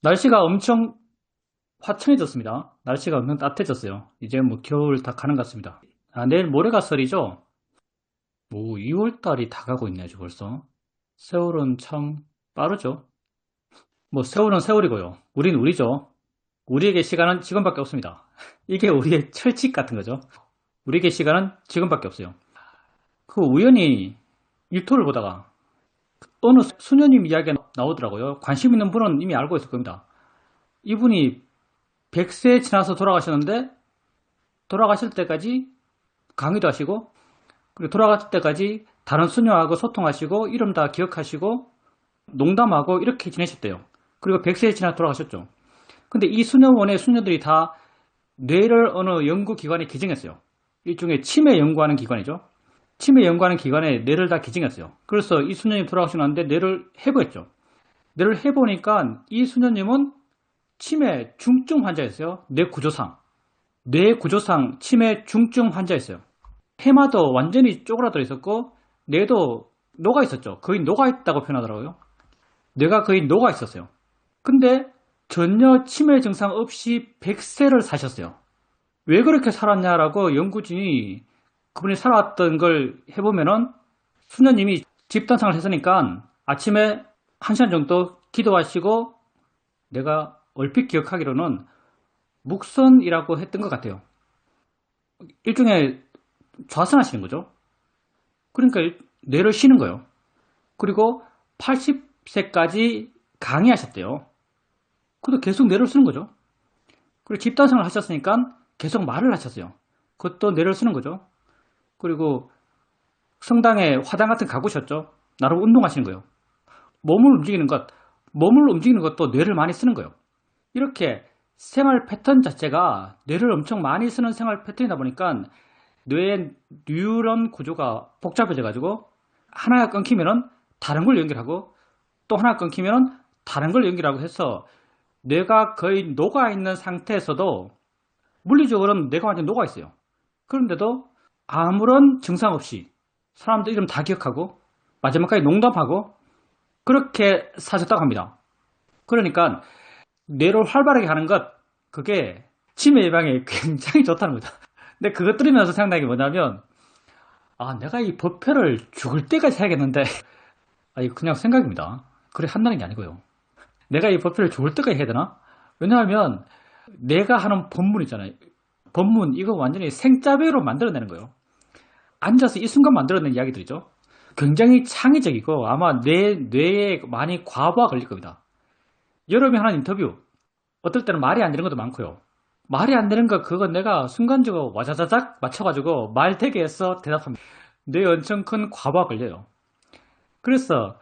날씨가 엄청 화창해졌습니다. 날씨가 엄청 따뜻해졌어요. 이제 뭐 겨울 다 가는 것 같습니다. 내일 모레가 설이죠? 2월달이 다 가고 있네, 아주 벌써. 세월은 참 빠르죠? 뭐, 세월은 세월이고요. 우린 우리죠. 우리에게 시간은 지금밖에 없습니다. 이게 우리의 철칙 같은 거죠. 우리에게 시간은 지금밖에 없어요. 그 우연히 유튜브를 보다가 어느 수녀님 이야기가 나오더라고요. 관심 있는 분은 이미 알고 있을 겁니다. 이분이 100세 지나서 돌아가셨는데 돌아가실 때까지 강의도 하시고 그리고 돌아가실 때까지 다른 수녀하고 소통하시고 이름 다 기억하시고 농담하고 이렇게 지내셨대요. 그리고 100세 지나 돌아가셨죠. 근데 이 수녀원의 수녀들이 다 뇌를 어느 연구기관에 기증했어요. 일종의 치매 연구하는 기관이죠. 치매 연구하는 기관에 뇌를 다 기증했어요. 그래서 이 수녀님 돌아가셨는데 뇌를 해부했죠. 뇌를 해보니까 이 수녀님은 치매 중증 환자였어요. 뇌 구조상 치매 중증 환자였어요. 해마도 완전히 쪼그라들어 있었고 뇌도 녹아 있었죠. 거의 녹아 있다고 표현하더라고요. 뇌가 거의 녹아 있었어요. 근데 전혀 치매 증상 없이 100세를 사셨어요. 왜 그렇게 살았냐라고 연구진이 그분이 살아왔던 걸 해보면은 수녀님이 집단상을 했으니까 아침에 1시간 정도 기도하시고 내가 얼핏 기억하기로는 묵선이라고 했던 것 같아요. 일종의 좌선하시는 거죠. 그러니까 뇌를 쉬는 거예요. 그리고 80세까지 강의하셨대요. 그것도 계속 뇌를 쓰는 거죠. 그리고 집단생활을 하셨으니까 계속 말을 하셨어요. 그것도 뇌를 쓰는 거죠. 그리고 성당에 화당 같은 거 가보셨죠? 나름 운동하시는 거예요. 몸을 움직이는 것도 뇌를 많이 쓰는 거예요. 이렇게 생활 패턴 자체가 뇌를 엄청 많이 쓰는 생활 패턴이다 보니까 뇌의 뉴런 구조가 복잡해져 가지고 하나가 끊기면은 다른 걸 연결하고 또 하나가 끊기면은 다른 걸 연결하고 해서 뇌가 거의 녹아 있는 상태에서도 물리적으로는 뇌가 완전 녹아 있어요. 그런데도 아무런 증상 없이 사람들 이름 다 기억하고 마지막까지 농담하고 그렇게 사셨다고 합니다. 그러니까 뇌를 활발하게 하는 것, 그게 치매 예방에 굉장히 좋다는 거죠. 근데 그것 들으면서 생각나는 게 뭐냐면, 내가 이 법회를 죽을 때까지 해야겠는데, 이거 그냥 생각입니다. 그래 한다는 게 아니고요. 내가 이 법회를 죽을 때까지 해야 되나? 왜냐하면 내가 하는 법문 있잖아요. 법문, 이거 완전히 생짜배로 만들어내는 거예요. 앉아서 이 순간 만들어낸 이야기들이죠. 굉장히 창의적이고 아마 내 뇌에 많이 과부하 걸릴 겁니다. 여러분이 하는 인터뷰, 어떨 때는 말이 안 되는 것도 많고요. 말이 안 되는 거, 그거 내가 순간적으로 와자자작 맞춰가지고 말 되게 해서 대답합니다. 뇌에 엄청 큰 과부하 걸려요. 그래서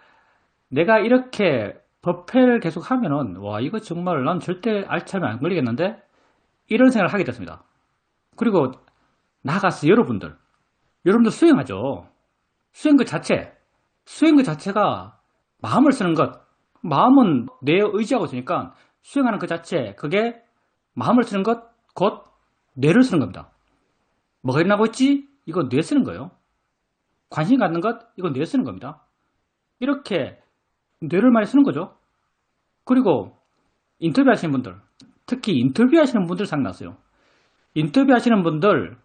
내가 이렇게 법회를 계속 하면은, 이거 정말 난 절대 알츠하이머 안 걸리겠는데? 이런 생각을 하게 됐습니다. 그리고 나가서 여러분들 수행하죠. 수행 그 자체가 마음을 쓰는 것, 마음은 내 의지하고 있으니까 수행하는 그 자체, 그게 마음을 쓰는 것, 곧 뇌를 쓰는 겁니다. 뭐가 일어나고 있지? 이건 뇌 쓰는 거예요. 관심 갖는 것, 이건 뇌 쓰는 겁니다. 이렇게 뇌를 많이 쓰는 거죠. 그리고 인터뷰 하시는 분들, 특히 인터뷰 하시는 분들 생각났어요. 인터뷰 하시는 분들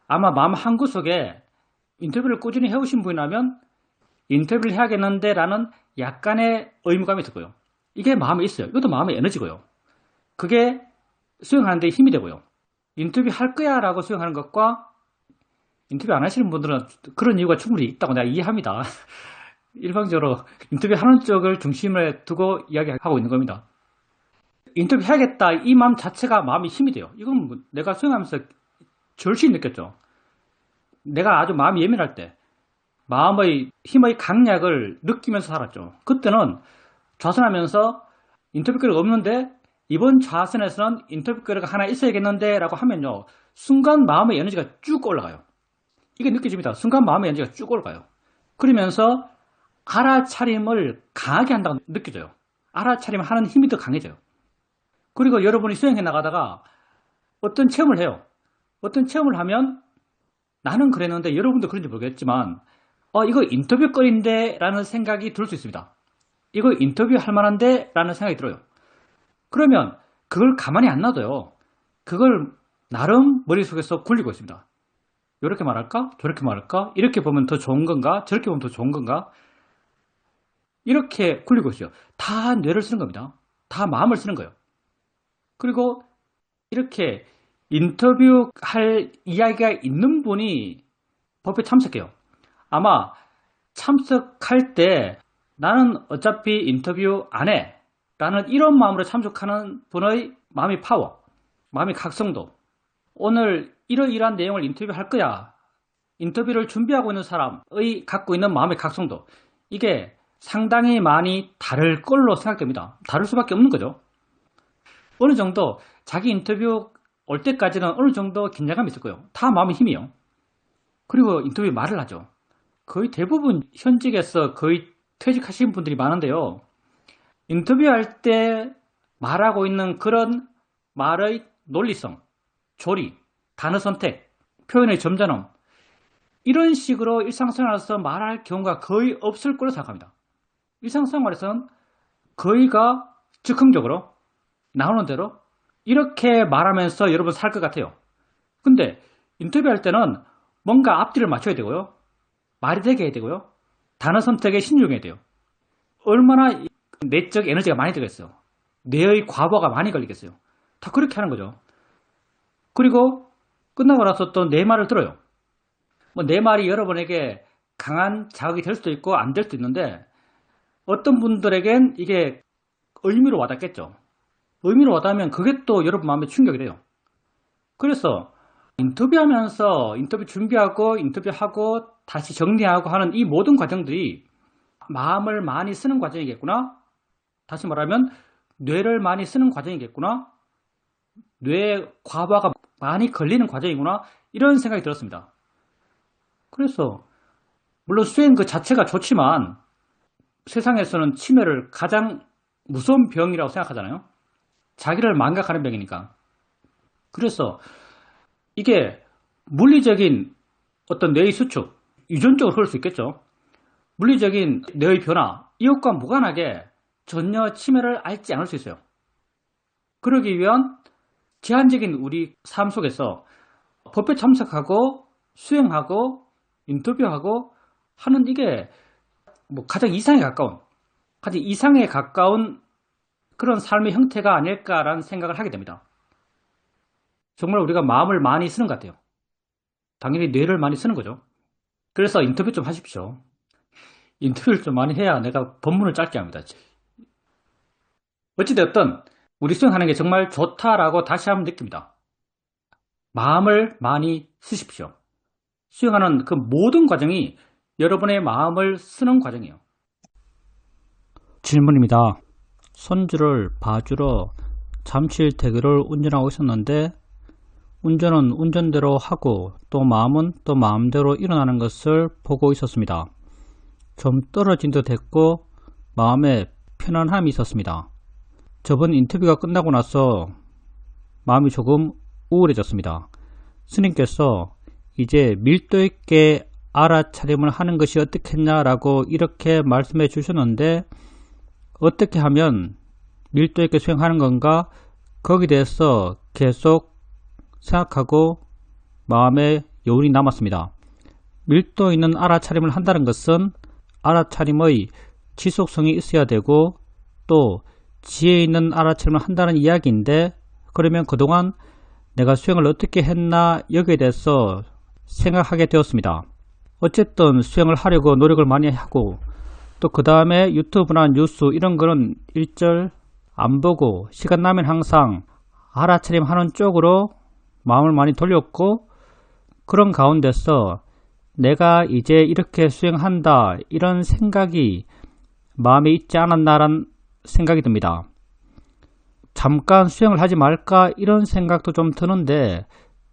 아마 마음 한구석에 인터뷰를 꾸준히 해오신 분이라면 인터뷰를 해야겠는데 라는 약간의 의무감이 들고요. 이게 마음에 있어요. 이것도 마음의 에너지고요. 그게 수행하는 데 힘이 되고요. 인터뷰 할 거야 라고 수행하는 것과 인터뷰 안 하시는 분들은 그런 이유가 충분히 있다고 내가 이해합니다. 일방적으로 인터뷰 하는 쪽을 중심에 두고 이야기하고 있는 겁니다. 인터뷰 해야겠다 이 마음 자체가 마음이 힘이 돼요. 이건 내가 수행하면서 절실히 느꼈죠. 내가 아주 마음이 예민할 때 마음의 힘의 강약을 느끼면서 살았죠. 그때는 좌선하면서 인터뷰거리가 없는데 이번 좌선에서는 인터뷰거리가 하나 있어야겠는데 라고 하면요, 순간 마음의 에너지가 쭉 올라가요. 이게 느껴집니다. 순간 마음의 에너지가 쭉 올라가요. 그러면서 알아차림을 강하게 한다고 느껴져요. 알아차림 하는 힘이 더 강해져요. 그리고 여러분이 수행해 나가다가 어떤 체험을 해요. 어떤 체험을 하면 나는 그랬는데 여러분도 그런지 모르겠지만 이거 인터뷰거리인데 라는 생각이 들 수 있습니다. 이거 인터뷰할 만한데 라는 생각이 들어요. 그러면 그걸 가만히 안 놔둬요. 그걸 나름 머릿속에서 굴리고 있습니다. 이렇게 말할까? 저렇게 말할까? 이렇게 보면 더 좋은 건가? 저렇게 보면 더 좋은 건가? 이렇게 굴리고 있어요. 다 뇌를 쓰는 겁니다. 다 마음을 쓰는 거예요. 그리고 이렇게 인터뷰할 이야기가 있는 분이 법에 참석해요. 아마 참석할 때 나는 어차피 인터뷰 안 해 라는 이런 마음으로 참석하는 분의 마음의 파워, 마음의 각성도, 오늘 이러이러한 내용을 인터뷰할 거야, 인터뷰를 준비하고 있는 사람의 갖고 있는 마음의 각성도, 이게 상당히 많이 다를 걸로 생각됩니다. 다를 수밖에 없는 거죠. 어느 정도 자기 인터뷰 올 때까지는 어느 정도 긴장감이 있을 거예요. 다 마음의 힘이에요. 그리고 인터뷰 말을 하죠. 거의 대부분 현직에서 거의 퇴직하신 분들이 많은데요. 인터뷰할 때 말하고 있는 그런 말의 논리성, 조리, 단어 선택, 표현의 점잖음, 이런 식으로 일상생활에서 말할 경우가 거의 없을 거로 생각합니다. 일상생활에서는 거의가 즉흥적으로 나오는 대로 이렇게 말하면서 여러분 살 것 같아요. 근데 인터뷰할 때는 뭔가 앞뒤를 맞춰야 되고요. 말이 되게 해야 되고요. 단어 선택에 신중해야 돼요. 얼마나 내적 에너지가 많이 들어있어요. 뇌의 과부하가 많이 걸리겠어요. 다 그렇게 하는 거죠. 그리고 끝나고 나서 또 내 말을 들어요. 뭐 내 말이 여러분에게 강한 자극이 될 수도 있고 안 될 수도 있는데, 어떤 분들에겐 이게 의미로 와닿겠죠. 의미로 와닿으면 그게 또 여러분 마음에 충격이 돼요. 그래서 인터뷰하면서 인터뷰 준비하고 인터뷰하고 다시 정리하고 하는 이 모든 과정들이 마음을 많이 쓰는 과정이겠구나. 다시 말하면 뇌를 많이 쓰는 과정이겠구나. 뇌에 과부하가 많이 걸리는 과정이구나. 이런 생각이 들었습니다. 그래서 물론 수행 그 자체가 좋지만 세상에서는 치매를 가장 무서운 병이라고 생각하잖아요. 자기를 망각하는 병이니까. 그래서 이게 물리적인 어떤 뇌의 수축, 유전적으로 그럴 수 있겠죠. 물리적인 뇌의 변화, 이것과 무관하게 전혀 치매를 앓지 않을 수 있어요. 그러기 위한 제한적인 우리 삶 속에서 법에 참석하고 수행하고 인터뷰하고 하는 이게 뭐 가장 이상에 가까운 그런 삶의 형태가 아닐까라는 생각을 하게 됩니다. 정말 우리가 마음을 많이 쓰는 것 같아요. 당연히 뇌를 많이 쓰는 거죠. 그래서 인터뷰 좀 하십시오. 인터뷰를 좀 많이 해야 내가 본문을 짧게 합니다. 어찌되었든 우리 수행하는 게 정말 좋다라고 다시 한번 느낍니다. 마음을 많이 쓰십시오. 수행하는 그 모든 과정이 여러분의 마음을 쓰는 과정이에요. 질문입니다. 손주를 봐주러 잠실대교를 운전하고 있었는데 운전은 운전대로 하고 또 마음은 또 마음대로 일어나는 것을 보고 있었습니다. 좀 떨어진 듯 했고 마음에 편안함이 있었습니다. 저번 인터뷰가 끝나고 나서 마음이 조금 우울해졌습니다. 스님께서 이제 밀도 있게 알아차림을 하는 것이 어떻겠냐라고 이렇게 말씀해 주셨는데, 어떻게 하면 밀도 있게 수행하는 건가? 거기에 대해서 계속 생각하고 마음에 여운이 남았습니다. 밀도 있는 알아차림을 한다는 것은 알아차림의 지속성이 있어야 되고 또 지혜 있는 알아차림을 한다는 이야기인데, 그러면 그동안 내가 수행을 어떻게 했나 여기에 대해서 생각하게 되었습니다. 어쨌든 수행을 하려고 노력을 많이 하고 또 그 다음에 유튜브나 뉴스 이런 거는 일절 안 보고 시간 나면 항상 알아차림 하는 쪽으로 마음을 많이 돌렸고, 그런 가운데서 내가 이제 이렇게 수행한다 이런 생각이 마음에 있지 않았나라는 생각이 듭니다. 잠깐 수행을 하지 말까 이런 생각도 좀 드는데,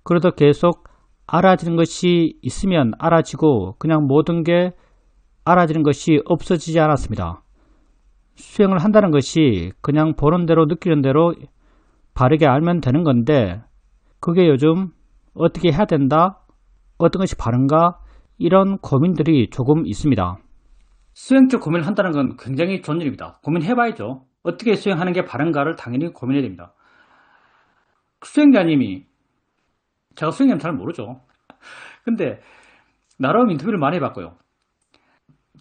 그래도 계속 알아지는 것이 있으면 알아지고 그냥 모든 게 알아지는 것이 없어지지 않았습니다. 수행을 한다는 것이 그냥 보는 대로 느끼는 대로 바르게 알면 되는 건데, 그게 요즘 어떻게 해야 된다? 어떤 것이 바른가? 이런 고민들이 조금 있습니다. 수행 쪽 고민을 한다는 건 굉장히 좋은 일입니다. 고민해봐야죠. 어떻게 수행하는 게 바른가를 당연히 고민해야 됩니다. 수행자님이, 제가 수행자님 잘 모르죠. 근데 나름 인터뷰를 많이 해봤고요.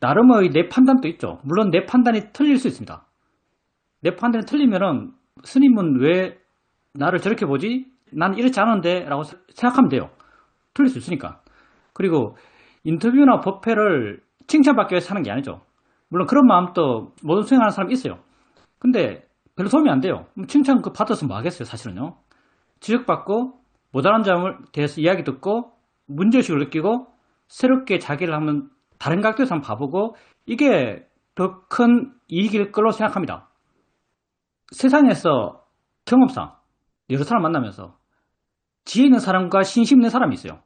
나름의 내 판단도 있죠. 물론 내 판단이 틀릴 수 있습니다. 내 판단이 틀리면은 스님은 왜 나를 저렇게 보지? 난 이렇지 않은데 라고 생각하면 돼요. 틀릴 수 있으니까. 그리고 인터뷰나 법회를 칭찬받기 위해서 하는 게 아니죠. 물론 그런 마음도 모든 수행하는 사람이 있어요. 근데 별로 도움이 안 돼요. 칭찬 그 받아서 뭐 하겠어요, 사실은요. 지적받고 모자란 점을 대해서 이야기 듣고 문제의식을 느끼고 새롭게 자기를 한번 다른 각도에서 한번 봐보고 이게 더 큰 이익일 걸로 생각합니다. 세상에서 경험상 여러 사람 만나면서 지혜 있는 사람과 신심 있는 사람이 있어요.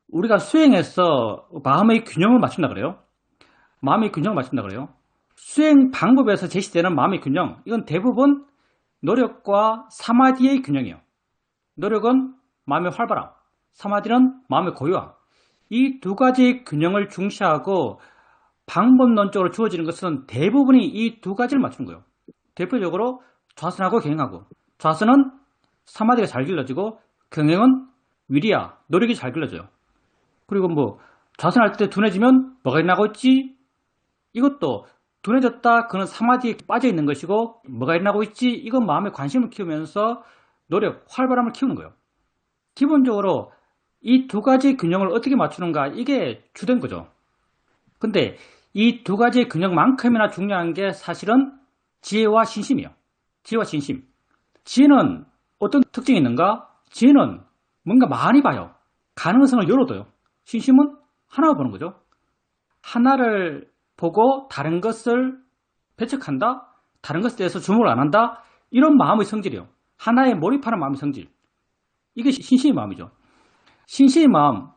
우리가 수행해서 마음의 균형을 맞춘다 그래요. 마음의 균형을 맞춘다 그래요. 수행 방법에서 제시되는 마음의 균형, 이건 대부분 노력과 사마디의 균형이에요. 노력은 마음의 활발함, 사마디는 마음의 고요함. 이 두 가지의 균형을 중시하고 방법론적으로 주어지는 것은 대부분이 이 두 가지를 맞추는 거예요. 대표적으로 좌선하고 경영하고, 좌선은 사마디가 잘 길러지고 경영은 위리야, 노력이 잘 길러져요. 그리고 뭐 좌선할 때 둔해지면 뭐가 일어나고 있지? 이것도 둔해졌다, 그는 사마디에 빠져 있는 것이고 뭐가 일어나고 있지? 이건 마음에 관심을 키우면서 노력, 활발함을 키우는 거예요. 기본적으로 이 두 가지 균형을 어떻게 맞추는가, 이게 주된 거죠. 근데 이 두 가지의 균형만큼이나 중요한 게 사실은 지혜와 신심이에요. 지혜와 신심. 지혜는 어떤 특징이 있는가? 지혜는 뭔가 많이 봐요. 가능성을 열어둬요. 신심은 하나 보는 거죠. 하나를 보고 다른 것을 배척한다? 다른 것에 대해서 주목을 안 한다? 이런 마음의 성질이에요. 하나에 몰입하는 마음의 성질. 이게 신심의 마음이죠. 신심의 마음,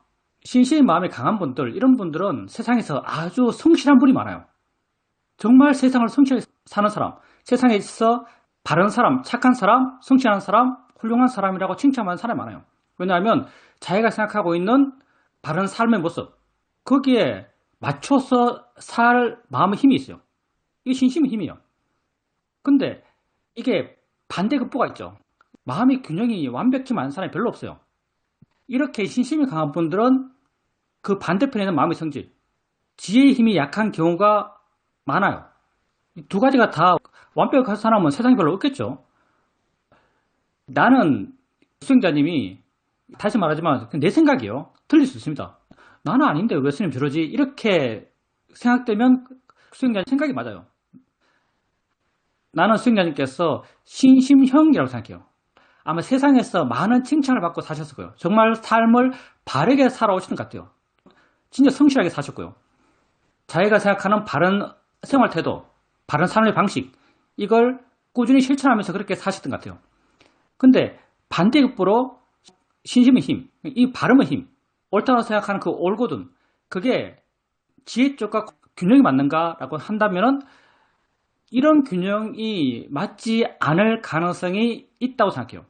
신심의 마음이 강한 분들, 이런 분들은 세상에서 아주 성실한 분이 많아요. 정말 세상을 성실하게 사는 사람, 세상에 있어 바른 사람, 착한 사람, 성실한 사람, 훌륭한 사람이라고 칭찬하는 사람이 많아요. 왜냐하면 자기가 생각하고 있는 바른 삶의 모습, 거기에 맞춰서 살 마음의 힘이 있어요. 이게 신심의 힘이에요. 근데 이게 반대급부가 있죠. 마음의 균형이 완벽히 많은 사람이 별로 없어요. 이렇게 신심이 강한 분들은 그 반대편에는 마음의 성질, 지혜의 힘이 약한 경우가 많아요. 이 두 가지가 다 완벽한 사람은 세상에 별로 없겠죠. 나는 수행자님이, 다시 말하지만 내 생각이에요. 틀릴 수 있습니다. 나는 아닌데 왜 스님 저러지? 이렇게 생각되면 수행자님 생각이 맞아요. 나는 수행자님께서 신심형이라고 생각해요. 아마 세상에서 많은 칭찬을 받고 사셨을 거예요. 정말 삶을 바르게 살아오시는 것 같아요. 진짜 성실하게 사셨고요. 자기가 생각하는 바른 생활 태도, 바른 삶의 방식, 이걸 꾸준히 실천하면서 그렇게 사셨던 것 같아요. 근데 반대급부로 신심의 힘, 이 발음의 힘, 옳다고 생각하는 그 옳거든, 그게 지혜 쪽과 균형이 맞는가라고 한다면은 이런 균형이 맞지 않을 가능성이 있다고 생각해요.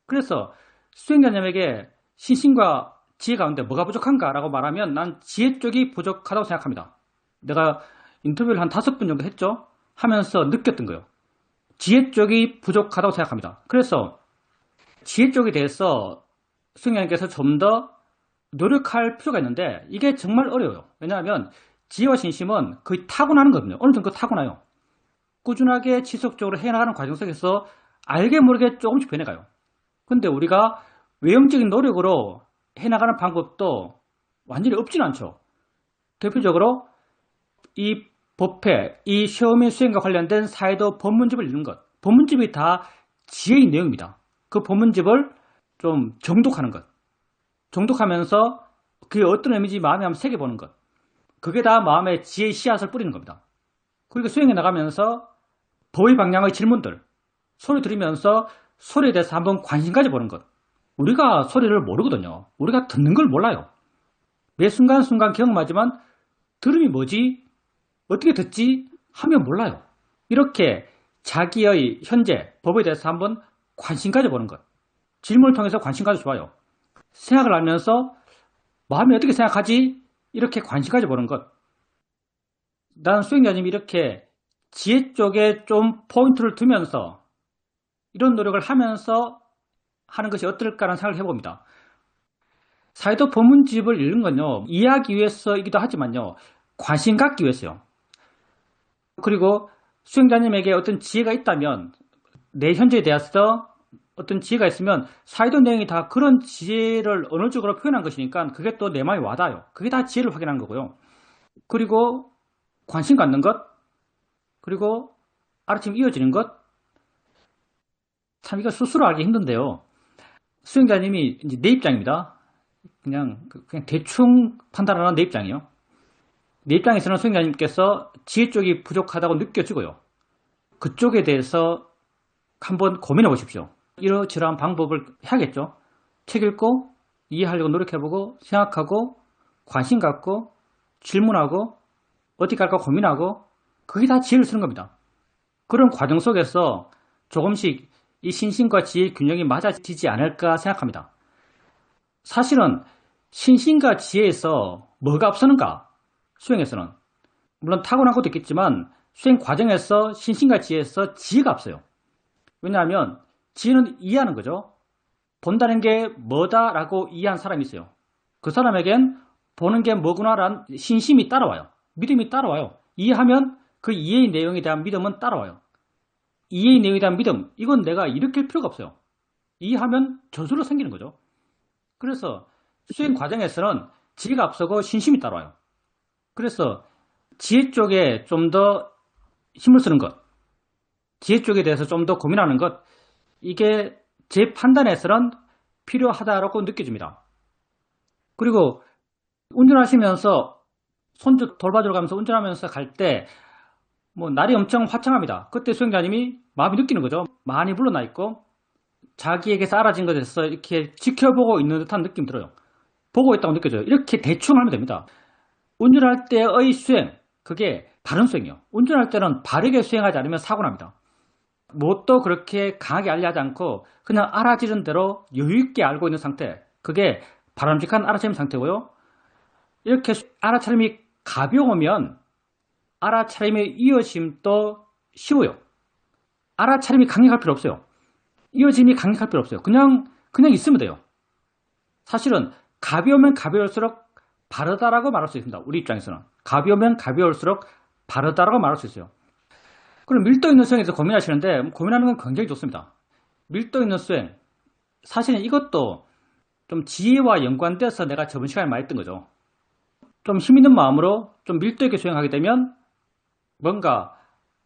그래서 수행자님에게 신심과 지혜 가운데 뭐가 부족한가라고 말하면 난 지혜 쪽이 부족하다고 생각합니다. 내가 인터뷰를 한 5분 정도 했죠? 하면서 느꼈던 거예요. 지혜 쪽이 부족하다고 생각합니다. 그래서 지혜 쪽에 대해서 수행자님께서 좀 더 노력할 필요가 있는데 이게 정말 어려워요. 왜냐하면 지혜와 신심은 거의 타고나는 거거든요. 어느 정도 타고나요. 꾸준하게 지속적으로 해나가는 과정 속에서 알게 모르게 조금씩 변해가요. 근데 우리가 외형적인 노력으로 해나가는 방법도 완전히 없지는 않죠. 대표적으로 이 법회, 이 시험의 수행과 관련된 사회도 법문집을 읽는 것. 법문집이 다 지혜의 내용입니다. 그 법문집을 좀 정독하는 것. 정독하면서 그게 어떤 의미인지 마음에 한번 새겨보는 것. 그게 다 마음에 지혜의 씨앗을 뿌리는 겁니다. 그리고 수행해 나가면서 법의 방향의 질문들, 소리 들으면서 소리에 대해서 한번 관심 가져보는 것. 우리가 소리를 모르거든요. 우리가 듣는 걸 몰라요. 매 순간순간 경험하지만 들음이 뭐지? 어떻게 듣지? 하면 몰라요. 이렇게 자기의 현재 법에 대해서 한번 관심 가져보는 것. 질문을 통해서 관심 가져줘요. 생각을 하면서 마음이 어떻게 생각하지? 이렇게 관심 가져보는 것. 난 수행자님이 이렇게 지혜 쪽에 좀 포인트를 두면서 이런 노력을 하면서 하는 것이 어떨까라는 생각을 해봅니다. 사이도 법문집을 읽는 건요, 이해하기 위해서이기도 하지만요, 관심 갖기 위해서요. 그리고 수행자님에게 어떤 지혜가 있다면, 내 현재에 대해서 어떤 지혜가 있으면 사이도 내용이 다 그런 지혜를 언어적으로 표현한 것이니까 그게 또 내 마음에 와닿아요. 그게 다 지혜를 확인한 거고요. 그리고 관심 갖는 것, 그리고 아래층 이어지는 것, 참 이거 스스로 알기 힘든데요. 수행자님이 이제 내 입장입니다. 그냥 대충 판단하는 내 입장이요. 내 입장에서는 수행자님께서 지혜 쪽이 부족하다고 느껴지고요. 그쪽에 대해서 한번 고민해 보십시오. 이러저러한 방법을 해야겠죠. 책 읽고 이해하려고 노력해보고 생각하고 관심 갖고 질문하고 어디 갈까 고민하고 그게 다 지혜를 쓰는 겁니다. 그런 과정 속에서 조금씩 이 신심과 지혜의 균형이 맞아지지 않을까 생각합니다. 사실은 신심과 지혜에서 뭐가 앞서는가? 수행에서는. 물론 타고난 것도 있겠지만 수행 과정에서 신심과 지혜에서 지혜가 앞서요. 왜냐하면 지혜는 이해하는 거죠. 본다는 게 뭐다라고 이해한 사람이 있어요. 그 사람에겐 보는 게 뭐구나라는 신심이 따라와요. 믿음이 따라와요. 이해하면 그 이해의 내용에 대한 믿음은 따라와요. 이해의 내용에 대한 믿음, 이건 내가 일으킬 필요가 없어요. 이해하면 저절로 생기는 거죠. 그래서 수행 과정에서는 지혜가 앞서고 신심이 따라와요. 그래서 지혜 쪽에 좀 더 힘을 쓰는 것, 지혜 쪽에 대해서 좀 더 고민하는 것, 이게 제 판단에서는 필요하다고 느껴집니다. 그리고 운전하시면서 손주 돌봐주러 가면서 운전하면서 갈 때 날이 엄청 화창합니다. 그때 수행자님이 마음이 느끼는 거죠. 많이 물러나 있고 자기에게서 알아진 것에서 이렇게 지켜보고 있는 듯한 느낌 들어요. 보고 있다고 느껴져요. 이렇게 대충 하면 됩니다. 운전할 때의 수행, 그게 바른 수행이요. 운전할 때는 바르게 수행하지 않으면 사고 납니다. 뭣도 그렇게 강하게 알려하지 않고 그냥 알아지는 대로 여유있게 알고 있는 상태, 그게 바람직한 알아차림 상태고요. 이렇게 알아차림이 가벼우면 알아차림의 이어짐도 쉬워요. 알아차림이 강력할 필요 없어요. 이어짐이 강력할 필요 없어요. 그냥 있으면 돼요. 사실은 가벼우면 가벼울수록 바르다라고 말할 수 있습니다. 우리 입장에서는. 가벼우면 가벼울수록 바르다라고 말할 수 있어요. 그럼 밀도 있는 수행에서 고민하시는데 고민하는 건 굉장히 좋습니다. 밀도 있는 수행. 사실은 이것도 좀 지혜와 연관돼서 내가 저번 시간에 말했던 거죠. 좀 힘있는 마음으로 좀 밀도 있게 수행하게 되면 뭔가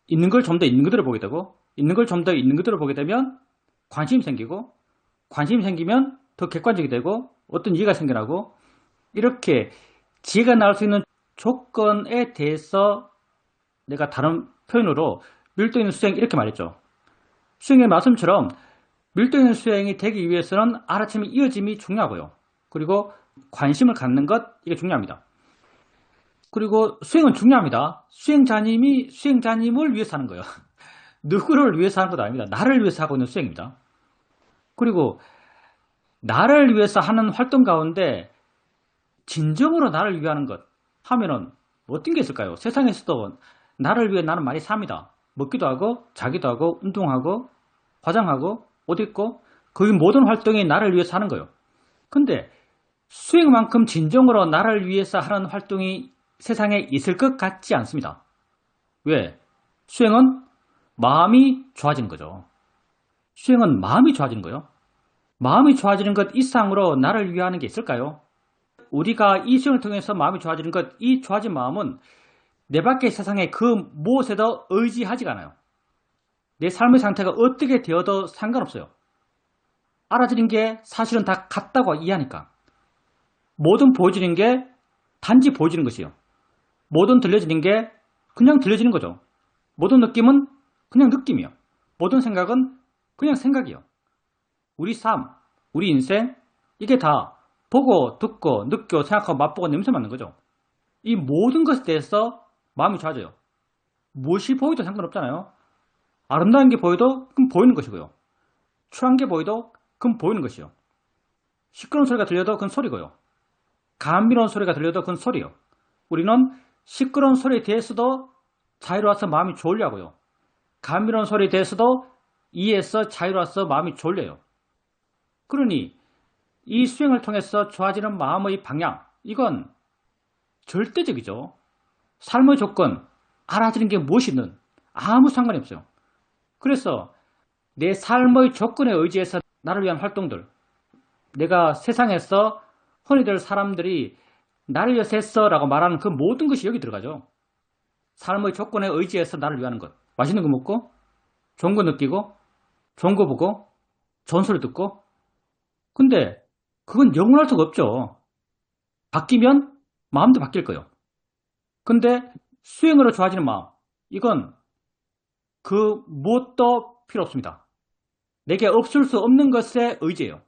있는 걸 좀 더 있는 그대로 보게 되고 있는 걸 좀 더 있는 그대로 보게 되면 관심이 생기고 관심이 생기면 더 객관적이 되고 어떤 이해가 생겨나고 이렇게 지혜가 나올 수 있는 조건에 대해서 내가 다른 표현으로 밀도 있는 수행 이렇게 말했죠. 수행의 말씀처럼 밀도 있는 수행이 되기 위해서는 알아차림의 이어짐이 중요하고요. 그리고 관심을 갖는 것 이게 중요합니다. 그리고 수행은 중요합니다. 수행자님이 수행자님을 위해서 하는 거예요. 누구를 위해서 하는 것도 아닙니다. 나를 위해서 하고 있는 수행입니다. 그리고 나를 위해서 하는 활동 가운데 진정으로 나를 위하는 것 하면은 어떤 게 있을까요? 세상에서도 나를 위해 나는 많이 삽니다. 먹기도 하고 자기도 하고 운동하고 화장하고 옷 입고 거의 모든 활동이 나를 위해서 하는 거예요. 근데 수행만큼 진정으로 나를 위해서 하는 활동이 세상에 있을 것 같지 않습니다. 왜? 수행은 마음이 좋아지는 거죠. 수행은 마음이 좋아지는 거예요. 마음이 좋아지는 것 이상으로 나를 위하는 게 있을까요? 우리가 이 수행을 통해서 마음이 좋아지는 것, 이 좋아진 마음은 내 밖의 세상에 그 무엇에도 의지하지가 않아요. 내 삶의 상태가 어떻게 되어도 상관없어요. 알아지는 게 사실은 다 같다고 이해하니까. 모든 보여지는 게 단지 보여지는 것이요. 모든 들려지는 게 그냥 들려지는 거죠. 모든 느낌은 그냥 느낌이요. 모든 생각은 그냥 생각이요. 우리 삶, 우리 인생, 이게 다 보고, 듣고, 느끼고, 생각하고, 맛보고, 냄새 맡는 거죠. 이 모든 것에 대해서 마음이 좋아져요. 무엇이 보여도 상관없잖아요. 아름다운 게 보여도 그럼 보이는 것이고요. 추한 게 보여도 그건 보이는 것이요. 시끄러운 소리가 들려도 그건 소리고요. 감미로운 소리가 들려도 그건 소리요. 우리는 시끄러운 소리에 대해서도 자유로워서 마음이 졸려고요. 감미로운 소리에 대해서도 이해해서 자유로워서 마음이 졸려요. 그러니 이 수행을 통해서 좋아지는 마음의 방향, 이건 절대적이죠. 삶의 조건, 알아지는 게 무엇이든 아무 상관이 없어요. 그래서 내 삶의 조건에 의지해서 나를 위한 활동들, 내가 세상에서 흔히들 사람들이 나를 위해서 했어 라고 말하는 그 모든 것이 여기 들어가죠. 삶의 조건에 의지해서 나를 위하는 것. 맛있는 거 먹고, 좋은 거 느끼고, 좋은 거 보고, 좋은 소리 듣고. 근데 그건 영원할 수가 없죠. 바뀌면 마음도 바뀔 거예요. 근데 수행으로 좋아지는 마음, 이건 그 무엇도 필요 없습니다. 내게 없을 수 없는 것에 의지해요.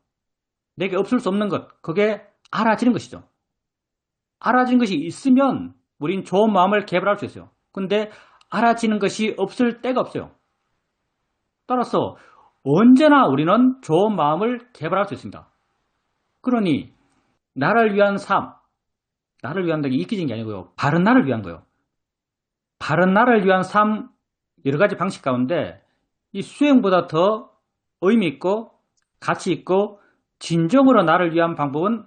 내게 없을 수 없는 것, 그게 알아지는 것이죠. 알아지는 것이 있으면 우린 좋은 마음을 개발할 수 있어요. 근데 알아지는 것이 없을 때가 없어요. 따라서 언제나 우리는 좋은 마음을 개발할 수 있습니다. 그러니 나를 위한 삶, 나를 위한다는 게 이기적인 게 아니고요. 바른 나를 위한 거예요. 바른 나를 위한 삶, 여러 가지 방식 가운데 이 수행보다 더 의미 있고 가치 있고 진정으로 나를 위한 방법은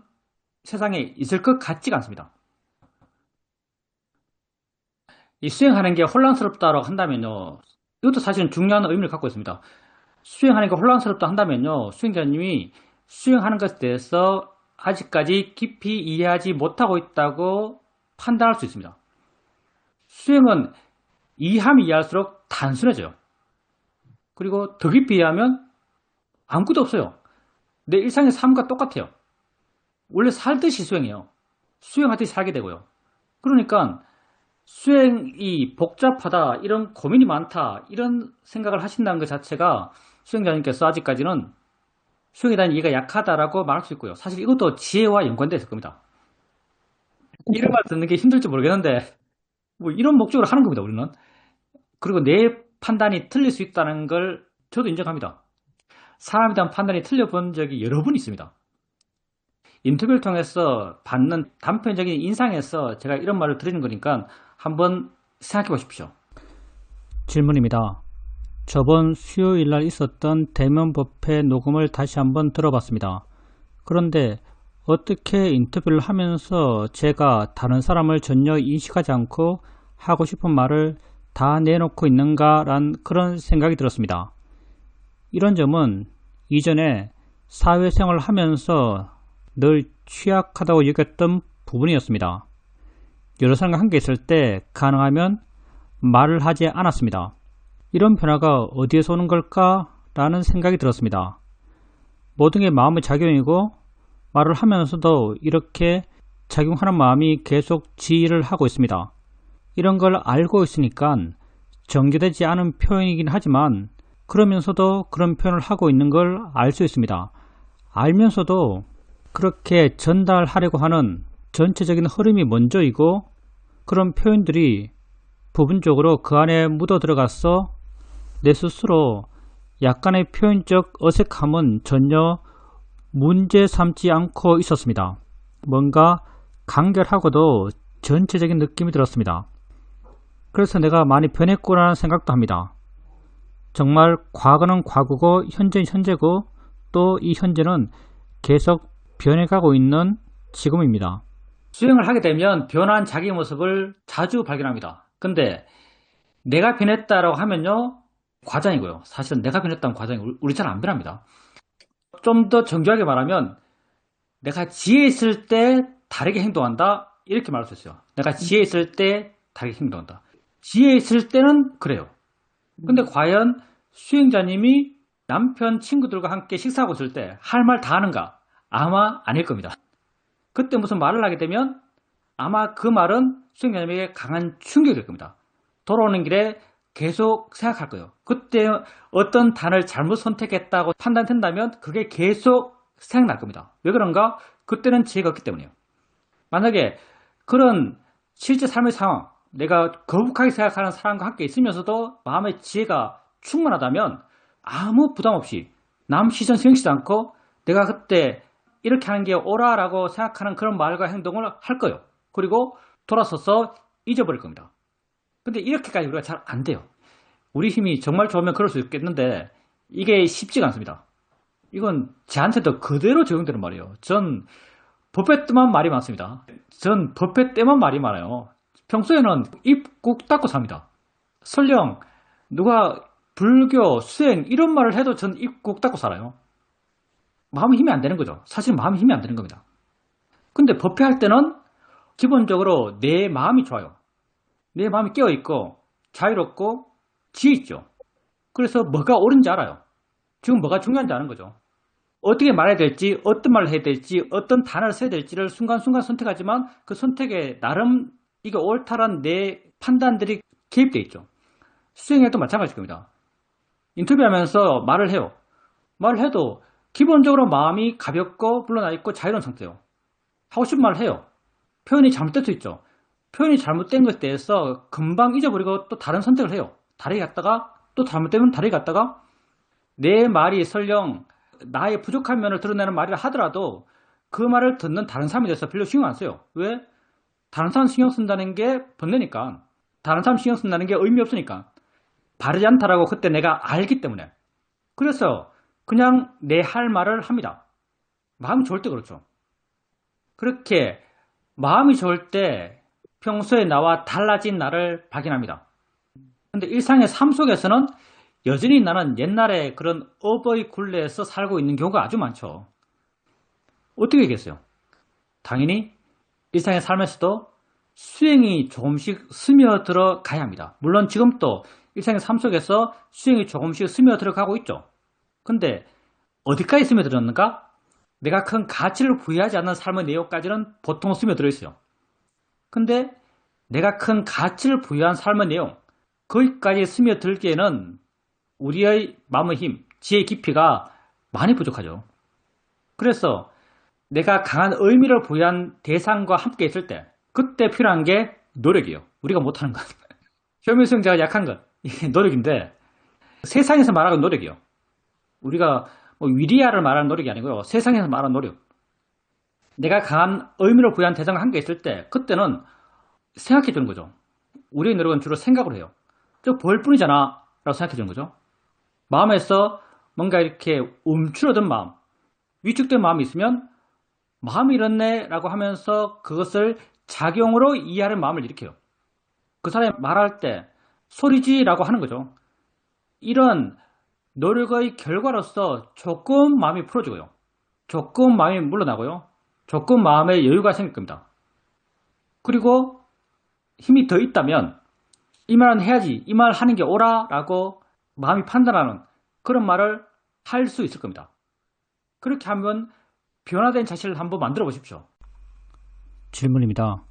세상에 있을 것 같지가 않습니다. 이 수행하는 게 혼란스럽다고 한다면요. 이것도 사실은 중요한 의미를 갖고 있습니다. 수행하는 게 혼란스럽다 한다면요. 수행자님이 수행하는 것에 대해서 아직까지 깊이 이해하지 못하고 있다고 판단할 수 있습니다. 수행은 이해하면 이해할수록 단순해져요. 그리고 더 깊이 이해하면 아무것도 없어요. 내 일상의 삶과 똑같아요. 원래 살듯이 수행해요. 수행하듯이 살게 되고요. 그러니까 수행이 복잡하다, 이런 고민이 많다, 이런 생각을 하신다는 것 자체가 수행자님께서 아직까지는 수행에 대한 이해가 약하다라고 말할 수 있고요. 사실 이것도 지혜와 연관되어 있을 겁니다. 이런 말 듣는 게 힘들지 모르겠는데 뭐 이런 목적으로 하는 겁니다, 우리는. 그리고 내 판단이 틀릴 수 있다는 걸 저도 인정합니다. 사람에 대한 판단이 틀려본 적이 여러 번 있습니다. 인터뷰를 통해서 받는 단편적인 인상에서 제가 이런 말을 드리는 거니까 한번 생각해 보십시오. 질문입니다. 저번 수요일 날 있었던 대면법회 녹음을 다시 한번 들어봤습니다. 그런데 어떻게 인터뷰를 하면서 제가 다른 사람을 전혀 인식하지 않고 하고 싶은 말을 다 내놓고 있는가란 그런 생각이 들었습니다. 이런 점은 이전에 사회생활을 하면서 늘 취약하다고 여겼던 부분이었습니다. 여러 사람과 함께 있을 때 가능하면 말을 하지 않았습니다. 이런 변화가 어디에서 오는 걸까라는 생각이 들었습니다. 모든 게 마음의 작용이고 말을 하면서도 이렇게 작용하는 마음이 계속 지휘를 하고 있습니다. 이런 걸 알고 있으니까 정제되지 않은 표현이긴 하지만 그러면서도 그런 표현을 하고 있는 걸 알 수 있습니다. 알면서도 그렇게 전달하려고 하는 전체적인 흐름이 먼저이고 그런 표현들이 부분적으로 그 안에 묻어 들어가서 내 스스로 약간의 표현적 어색함은 전혀 문제 삼지 않고 있었습니다. 뭔가 간결하고도 전체적인 느낌이 들었습니다. 그래서 내가 많이 변했구나라는 생각도 합니다. 정말 과거는 과거고 현재는 현재고 또 이 현재는 계속 변해가고 있는 지금입니다. 수행을 하게 되면 변한 자기 모습을 자주 발견합니다. 근데 내가 변했다라고 하면요, 과장이고요. 사실은 내가 변했다는 과장이 우리 잘 안 변합니다. 좀 더 정교하게 말하면 내가 지혜 있을 때 다르게 행동한다, 이렇게 말할 수 있어요. 내가 지혜 있을 때 다르게 행동한다. 지혜 있을 때는 그래요. 근데 과연 수행자님이 남편 친구들과 함께 식사하고 있을 때 할 말 다 하는가? 아마 아닐 겁니다. 그때 무슨 말을 하게 되면 아마 그 말은 수행자님에게 강한 충격이 될 겁니다. 돌아오는 길에 계속 생각할 거예요. 그때 어떤 단어를 잘못 선택했다고 판단된다면 그게 계속 생각날 겁니다. 왜 그런가? 그때는 지혜가 없기 때문이에요. 만약에 그런 실제 삶의 상황, 내가 거북하게 생각하는 사람과 함께 있으면서도 마음의 지혜가 충만하다면 아무 부담 없이 남 시선 신경 쓰지 않고 내가 그때 이렇게 하는 게 옳아라고 생각하는 그런 말과 행동을 할 거예요. 그리고 돌아서서 잊어버릴 겁니다. 근데 이렇게까지 우리가 잘 안 돼요. 우리 힘이 정말 좋으면 그럴 수 있겠는데 이게 쉽지가 않습니다. 이건 저한테도 그대로 적용되는 말이에요. 전 버페 때만 말이 많습니다. 전 버페 때만 말이 많아요. 평소에는 입 꾹 닫고 삽니다. 설령 누가 불교, 수행 이런 말을 해도 전 입 꾹 닫고 살아요. 마음이 힘이 안 되는 거죠. 사실 마음이 힘이 안 되는 겁니다. 근데 버페 할 때는 기본적으로 내 마음이 좋아요. 내 마음이 깨어있고 자유롭고 지혜있죠. 그래서 뭐가 옳은지 알아요. 지금 뭐가 중요한지 아는 거죠. 어떻게 말해야 될지, 어떤 말을 해야 될지, 어떤 단어를 써야 될지를 순간순간 선택하지만 그 선택에 나름 이게 옳다란 내 판단들이 개입되어 있죠. 수행에도 마찬가지일 겁니다. 인터뷰하면서 말을 해요. 말을 해도 기본적으로 마음이 가볍고 물러나 있고 자유로운 상태예요. 하고 싶은 말을 해요. 표현이 잘못될 수 있죠. 표현이 잘못된 것에 대해서 금방 잊어버리고 또 다른 선택을 해요. 다르게 갔다가 또 잘못되면 다르게 갔다가 내 말이 설령 나의 부족한 면을 드러내는 말이라 하더라도 그 말을 듣는 다른 사람에 대해서 별로 신경 안 써요. 왜? 다른 사람 신경 쓴다는 게 번뇌니까. 다른 사람 신경 쓴다는 게 의미 없으니까. 바르지 않다라고 그때 내가 알기 때문에. 그래서 그냥 내 할 말을 합니다. 마음이 좋을 때 그렇죠. 그렇게 마음이 좋을 때 평소에 나와 달라진 나를 발견합니다. 근데 일상의 삶 속에서는 여전히 나는 옛날에 그런 어버이 굴레에서 살고 있는 경우가 아주 많죠. 어떻게 하겠어요? 당연히 일상의 삶에서도 수행이 조금씩 스며들어 가야 합니다. 물론 지금도 일상의 삶 속에서 수행이 조금씩 스며들어 가고 있죠. 근데 어디까지 스며들었는가? 내가 큰 가치를 부여하지 않는 삶의 내용까지는 보통 스며들어 있어요. 근데 내가 큰 가치를 부여한 삶의 내용, 거기까지 스며들기에는 우리의 마음의 힘, 지혜의 깊이가 많이 부족하죠. 그래서 내가 강한 의미를 부여한 대상과 함께 있을 때 그때 필요한 게 노력이에요. 우리가 못하는 것. 효율성자가 약한 것. 이게 노력인데 세상에서 말하는 노력이요. 우리가 뭐 위리아를 말하는 노력이 아니고요. 세상에서 말하는 노력. 내가 강한 의미를 부여한 대상과 함께 있을 때 그때는 생각해 주는 거죠. 우리의 노력은 주로 생각으로 해요. 저 보일 뿐이잖아 라고 생각해 주는 거죠. 마음에서 뭔가 이렇게 움츠러든 마음, 위축된 마음이 있으면 마음이 이렇네 라고 하면서 그것을 작용으로 이해하는 마음을 일으켜요. 그 사람이 말할 때 소리지 라고 하는 거죠. 이런 노력의 결과로서 조금 마음이 풀어지고요. 조금 마음이 물러나고요. 조금 마음에 여유가 생길 겁니다. 그리고 힘이 더 있다면 이 말은 해야지, 이 말 하는 게 옳아 라고 마음이 판단하는 그런 말을 할 수 있을 겁니다. 그렇게 하면 변화된 자신을 한번 만들어 보십시오. 질문입니다.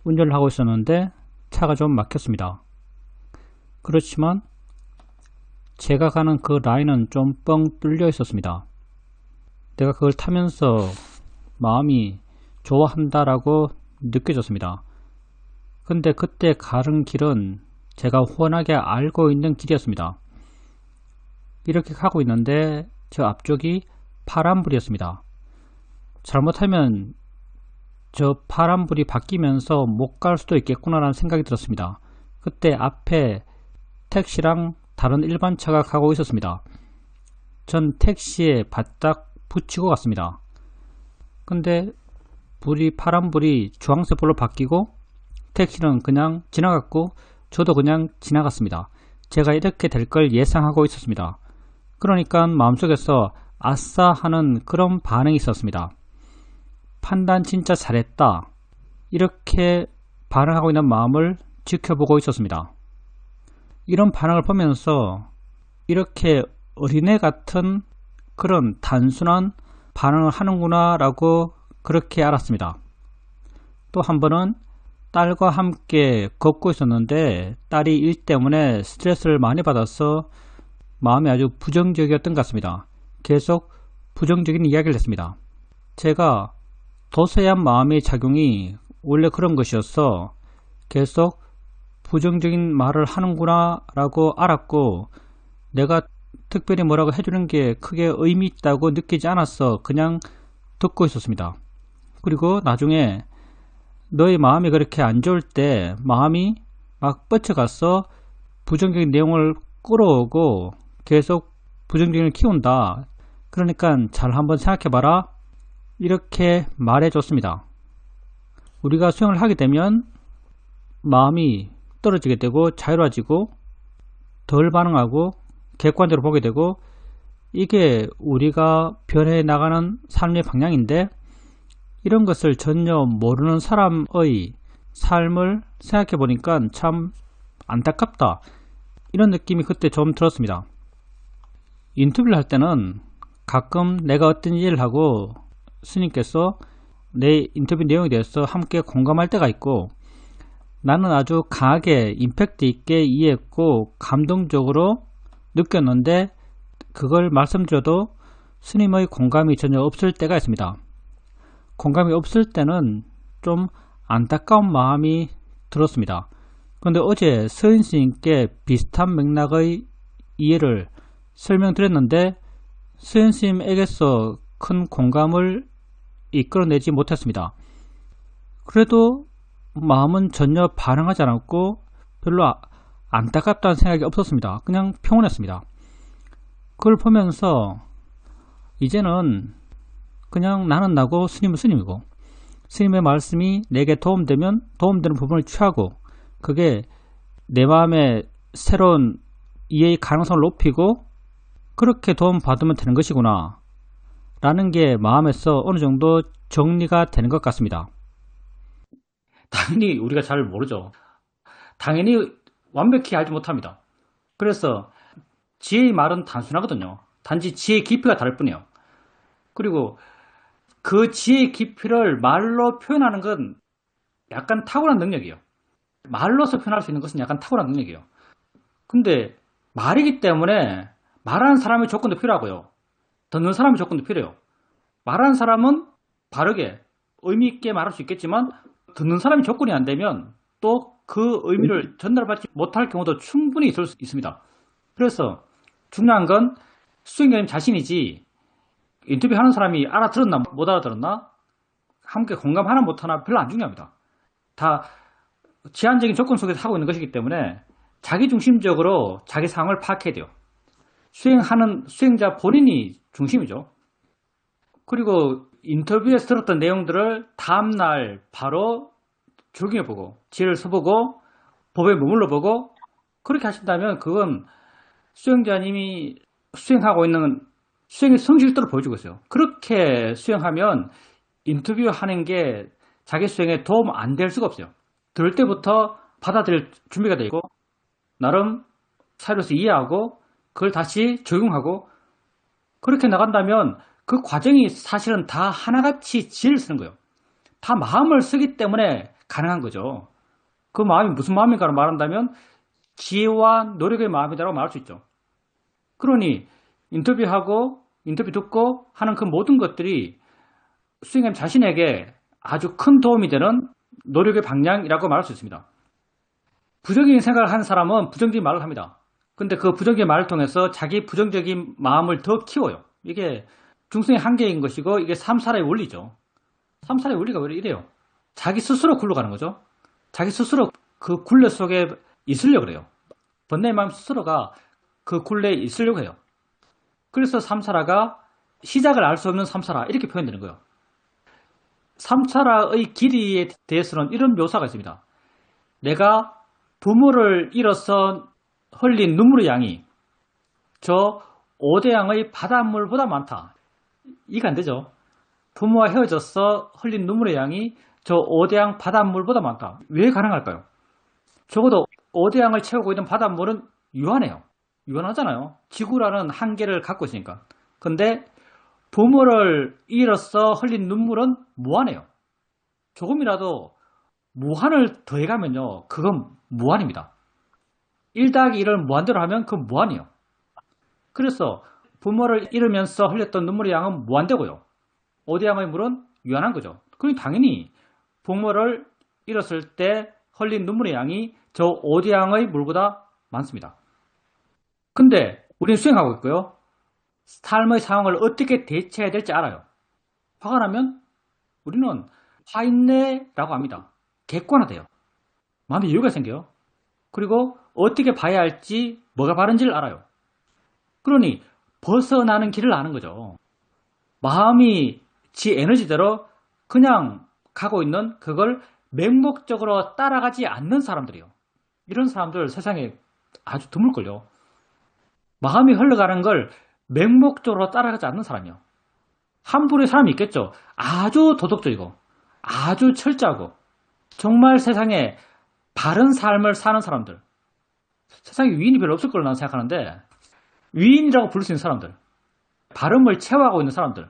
운전을 하고 있었는데 차가 좀 막혔습니다. 그렇지만 제가 가는 그 라인은 좀 뻥 뚫려 있었습니다. 내가 그걸 타면서 마음이 좋아한다라고 느껴졌습니다. 근데 그때 가는 길은 제가 훤하게 알고 있는 길이었습니다. 이렇게 가고 있는데 저 앞쪽이 파란불이었습니다. 잘못하면 저 파란불이 바뀌면서 못 갈 수도 있겠구나라는 생각이 들었습니다. 그때 앞에 택시랑 다른 일반 차가 가고 있었습니다. 전 택시에 바짝 붙이고 갔습니다. 근데 파란불이 주황색 불로 바뀌고 택시는 그냥 지나갔고 저도 그냥 지나갔습니다. 제가 이렇게 될 걸 예상하고 있었습니다. 그러니까 마음속에서 아싸 하는 그런 반응이 있었습니다. 판단 진짜 잘했다. 이렇게 반응하고 있는 마음을 지켜보고 있었습니다. 이런 반응을 보면서 이렇게 어린애 같은 그런 단순한 반응을 하는구나 라고 그렇게 알았습니다. 또 한 번은 딸과 함께 걷고 있었는데 딸이 일 때문에 스트레스를 많이 받아서 마음이 아주 부정적이었던 것 같습니다. 계속 부정적인 이야기를 했습니다. 제가 도서한 마음의 작용이 원래 그런 것이어서 계속 부정적인 말을 하는구나 라고 알았고 내가 특별히 뭐라고 해주는 게 크게 의미 있다고 느끼지 않아서 그냥 듣고 있었습니다. 그리고 나중에 너의 마음이 그렇게 안 좋을 때 마음이 막 뻗쳐가서 부정적인 내용을 끌어오고 계속 부정적인 걸 키운다. 그러니까 잘 한번 생각해봐라. 이렇게 말해줬습니다. 우리가 수행을 하게 되면 마음이 떨어지게 되고 자유로워지고 덜 반응하고 객관적으로 보게 되고, 이게 우리가 변해 나가는 삶의 방향인데, 이런 것을 전혀 모르는 사람의 삶을 생각해 보니까 참 안타깝다, 이런 느낌이 그때 좀 들었습니다. 인터뷰를 할 때는 가끔 내가 어떤 일을 하고 스님께서 내 인터뷰 내용에 대해서 함께 공감할 때가 있고, 나는 아주 강하게 임팩트 있게 이해했고 감동적으로 느꼈는데, 그걸 말씀드려도 스님의 공감이 전혀 없을 때가 있습니다. 공감이 없을 때는 좀 안타까운 마음이 들었습니다. 그런데 어제 서인스님께 비슷한 맥락의 이해를 설명드렸는데 서인스님에게서 큰 공감을 이끌어내지 못했습니다. 그래도 마음은 전혀 반응하지 않았고 별로 안타깝다는 생각이 없었습니다. 그냥 평온했습니다. 그걸 보면서 이제는 그냥 나는 나고 스님은 스님이고, 스님의 말씀이 내게 도움되면 도움되는 부분을 취하고, 그게 내 마음의 새로운 이해의 가능성을 높이고 그렇게 도움받으면 되는 것이구나 라는 게 마음에서 어느 정도 정리가 되는 것 같습니다. 당연히 우리가 잘 모르죠. 당연히 완벽히 알지 못합니다. 그래서 지혜의 말은 단순하거든요. 단지 지혜의 깊이가 다를 뿐이에요. 그리고 그 지혜의 깊이를 말로 표현하는 건 약간 탁월한 능력이에요. 말로서 표현할 수 있는 것은 약간 탁월한 능력이에요. 근데 말이기 때문에 말하는 사람의 조건도 필요하고요. 듣는 사람의 조건도 필요해요. 말하는 사람은 바르게 의미 있게 말할 수 있겠지만 듣는 사람이 조건이 안 되면 또 그 의미를 전달받지 못할 경우도 충분히 있을 수 있습니다. 그래서 중요한 건 수행자님 자신이지, 인터뷰하는 사람이 알아들었나 못 알아들었나, 함께 공감하나 못하나 별로 안 중요합니다. 다 제한적인 조건 속에서 하고 있는 것이기 때문에 자기중심적으로 자기 상황을 파악해야 돼요. 수행하는 수행자 본인이 중심이죠. 그리고 인터뷰에서 들었던 내용들을 다음날 바로 적용해보고 지혜를 써보고 법에 머물러보고 그렇게 하신다면 그건 수행자님이 수행하고 있는 수행의 성실도를 보여주고 있어요. 그렇게 수행하면 인터뷰하는 게 자기 수행에 도움 안 될 수가 없어요. 들을 때부터 받아들일 준비가 되어 있고 나름 사료에서 이해하고 그걸 다시 적용하고 그렇게 나간다면 그 과정이 사실은 다 하나같이 지혜를 쓰는 거예요. 다 마음을 쓰기 때문에 가능한 거죠. 그 마음이 무슨 마음인가를 말한다면 지혜와 노력의 마음이라고 말할 수 있죠. 그러니 인터뷰하고 인터뷰 듣고 하는 그 모든 것들이 수행님 자신에게 아주 큰 도움이 되는 노력의 방향이라고 말할 수 있습니다. 부정적인 생각을 하는 사람은 부정적인 말을 합니다. 근데 그 부정적인 말을 통해서 자기 부정적인 마음을 더 키워요. 이게 중생의 한계인 것이고 이게 삼사라의 원리죠. 삼사라의 원리가 왜 이래요? 자기 스스로 굴러가는 거죠. 자기 스스로 그 굴레 속에 있으려고 그래요. 번뇌의 마음 스스로가 그 굴레에 있으려고 해요. 그래서 삼사라가 시작을 알 수 없는 삼사라 이렇게 표현되는 거예요. 삼사라의 길이에 대해서는 이런 묘사가 있습니다. 내가 부모를 잃어서 흘린 눈물의 양이 저 오대양의 바닷물보다 많다. 이게 안 되죠. 부모와 헤어져서 흘린 눈물의 양이 저 오대양 바닷물보다 많다. 왜 가능할까요? 적어도 오대양을 채우고 있는 바닷물은 유한해요. 유한하잖아요. 지구라는 한계를 갖고 있으니까. 근데 부모를 잃어서 흘린 눈물은 무한해요. 조금이라도 무한을 더해가면요. 그건 무한입니다. 1 더하기 1을 무한대로 하면 그건 무한이에요. 그래서 부모를 잃으면서 흘렸던 눈물의 양은 무한대고요. 오대양의 물은 유한한 거죠. 그럼 당연히 부모를 잃었을 때 흘린 눈물의 양이 저 오대양의 물보다 많습니다. 근데 우리는 수행하고 있고요. 삶의 상황을 어떻게 대처해야 될지 알아요. 화가 나면 우리는 화인내라고 합니다. 객관화돼요. 마음에 여유가 생겨요. 그리고 어떻게 봐야 할지, 뭐가 바른지를 알아요. 그러니 벗어나는 길을 아는 거죠. 마음이 지 에너지대로 그냥 가고 있는 그걸 맹목적으로 따라가지 않는 사람들이요. 이런 사람들 세상에 아주 드물걸요. 마음이 흘러가는 걸 맹목적으로 따라가지 않는 사람이요. 한 부류의 사람이 있겠죠. 아주 도덕적이고 아주 철저하고 정말 세상에 바른 삶을 사는 사람들. 세상에 위인이 별로 없을 거라고 나는 생각하는데 위인이라고 부를 수 있는 사람들, 바름을 채워가고 있는 사람들,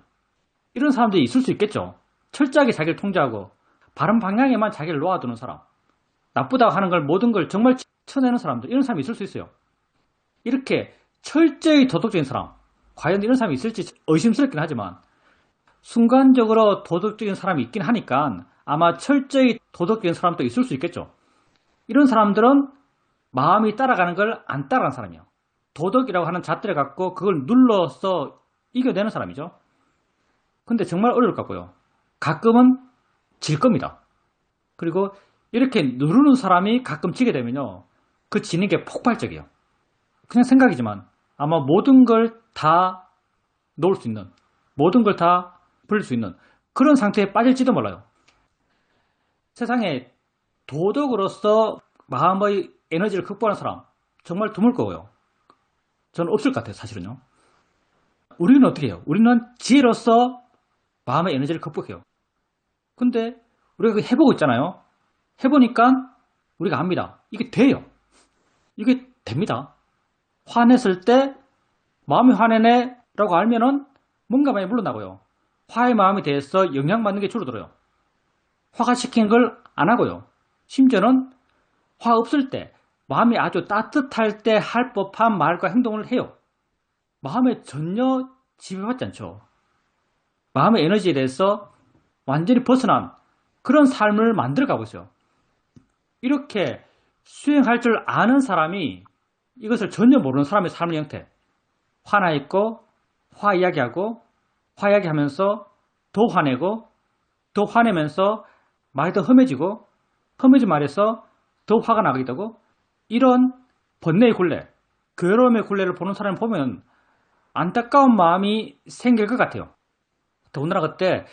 이런 사람들이 있을 수 있겠죠. 철저하게 자기를 통제하고 바른 방향에만 자기를 놓아두는 사람, 나쁘다고 하는 걸 모든 걸 정말 쳐내는 사람들, 이런 사람이 있을 수 있어요. 이렇게 철저히 도덕적인 사람, 과연 이런 사람이 있을지 의심스럽긴 하지만 순간적으로 도덕적인 사람이 있긴 하니까 아마 철저히 도덕적인 사람도 있을 수 있겠죠. 이런 사람들은 마음이 따라가는 걸 안 따라가는 사람이에요. 도덕이라고 하는 잣대를 갖고 그걸 눌러서 이겨내는 사람이죠. 근데 정말 어려울 것 같고요. 가끔은 질 겁니다. 그리고 이렇게 누르는 사람이 가끔 지게 되면요. 그 지는 게 폭발적이에요. 그냥 생각이지만 아마 모든 걸 다 놓을 수 있는, 모든 걸 다 버릴 수 있는 그런 상태에 빠질지도 몰라요. 세상에 도덕으로서 마음의 에너지를 극복하는 사람 정말 드물 거고요. 저는 없을 것 같아요, 사실은요. 우리는 어떻게 해요? 우리는 지혜로서 마음의 에너지를 극복해요. 근데 우리가 해보고 있잖아요. 해보니까 우리가 압니다. 이게 돼요. 이게 됩니다. 화냈을 때 마음이 화내네 라고 알면은 뭔가 많이 물러나고요. 화의 마음에 대해서 영향받는 게 줄어들어요. 화가 시킨 걸 안 하고요. 심지어는 화 없을 때 마음이 아주 따뜻할 때 할 법한 말과 행동을 해요. 마음에 전혀 지배받지 않죠. 마음의 에너지에 대해서 완전히 벗어난 그런 삶을 만들어가고 있어요. 이렇게 수행할 줄 아는 사람이 이것을 전혀 모르는 사람의 삶의 형태. 화나 있고 화 이야기하고 화 이야기하면서 더 화내고 더 화내면서 말이 더 험해지고 험해진 말에서 더 화가 나게 되고 이런 번뇌의 굴레, 괴로움의 굴레를 보는 사람을 보면 안타까운 마음이 생길 것 같아요. 더군다나 그때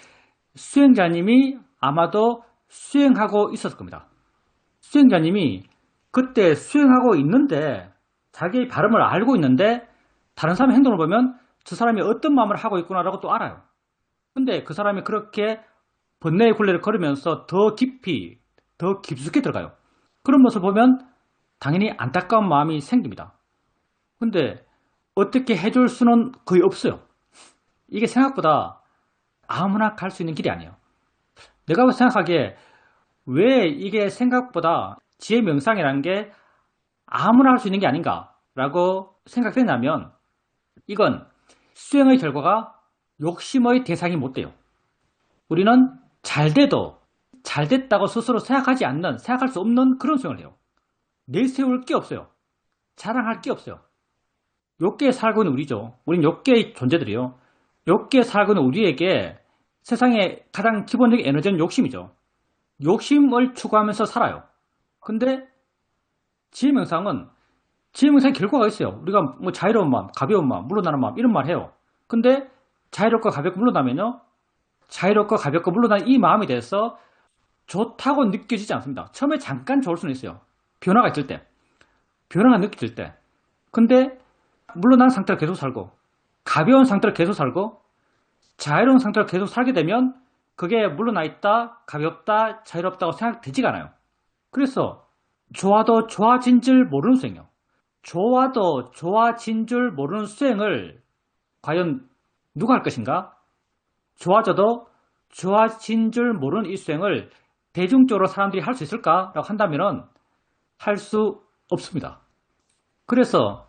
수행자님이 아마도 수행하고 있었을 겁니다. 수행자님이 그때 수행하고 있는데 자기의 발음을 알고 있는데 다른 사람의 행동을 보면 저 사람이 어떤 마음을 하고 있구나라고 또 알아요. 근데 그 사람이 그렇게 번뇌의 굴레를 걸으면서 더 깊이, 더 깊숙이 들어가요. 그런 모습을 보면 당연히 안타까운 마음이 생깁니다. 근데 어떻게 해줄 수는 거의 없어요. 이게 생각보다 아무나 갈 수 있는 길이 아니에요. 내가 생각하기에 왜 이게 생각보다 지혜 명상이라는 게 아무나 할 수 있는 게 아닌가라고 생각되냐면 이건 수행의 결과가 욕심의 대상이 못 돼요. 우리는 잘 돼도 잘 됐다고 스스로 생각할 수 없는 그런 수행을 해요. 내세울 게 없어요. 자랑할 게 없어요. 욕계에 살고 있는 우리죠. 우린 욕계의 존재들이요. 욕계에 살고 있는 우리에게 세상의 가장 기본적인 에너지는 욕심이죠. 욕심을 추구하면서 살아요. 근데 지혜명상은 지혜명상의 결과가 있어요. 우리가 뭐 자유로운 마음, 가벼운 마음, 물러나는 마음 이런 말 해요. 근데 자유롭고 가볍고 물러나면요. 자유롭고 가볍고 물러나는 이 마음에 대해서 좋다고 느껴지지 않습니다. 처음에 잠깐 좋을 수는 있어요. 변화가 있을 때. 변화가 느껴질 때. 근데 물러난 상태로 계속 살고 가벼운 상태로 계속 살고 자유로운 상태로 계속 살게 되면 그게 물러나 있다, 가볍다, 자유롭다고 생각되지가 않아요. 그래서 좋아도 좋아진 줄 모르는 수행이요. 좋아도 좋아진 줄 모르는 수행을 과연 누가 할 것인가? 좋아져도 좋아진 줄 모르는 이 수행을 대중적으로 사람들이 할 수 있을까라고 한다면 할 수 없습니다. 그래서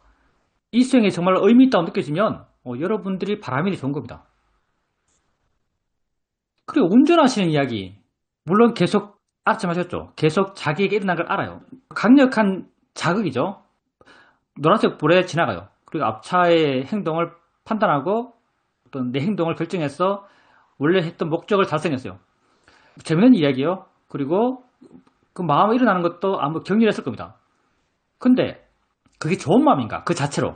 이 수행이 정말 의미 있다고 느껴지면 여러분들이 바라면 좋은 겁니다. 그리고 운전하시는 이야기 물론 계속 말씀하셨죠. 계속 자기에게 일어난 걸 알아요. 강력한 자극이죠. 노란색 불에 지나가요. 그리고 앞차의 행동을 판단하고 어떤 내 행동을 결정해서 원래 했던 목적을 달성했어요. 재밌는 이야기예요. 그리고 그 마음이 일어나는 것도 아마 격렬했을 겁니다. 근데 그게 좋은 마음인가? 그 자체로.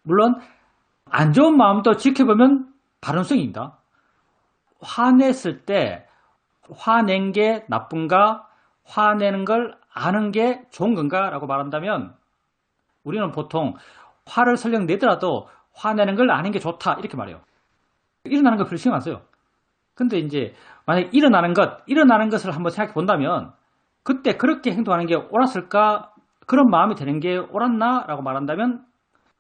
물론 안 좋은 마음도 지켜보면 발언성입니다. 화냈을 때 화낸 게 나쁜가? 화내는 걸 아는 게 좋은 건가? 라고 말한다면 우리는 보통 화를 설령 내더라도 화내는 걸 아는 게 좋다 이렇게 말해요. 일어나는 거 별로 신경 안 써요. 근데 이제 만약에 일어나는 것을 한번 생각해 본다면 그때 그렇게 행동하는 게 옳았을까? 그런 마음이 드는 게 옳았나? 라고 말한다면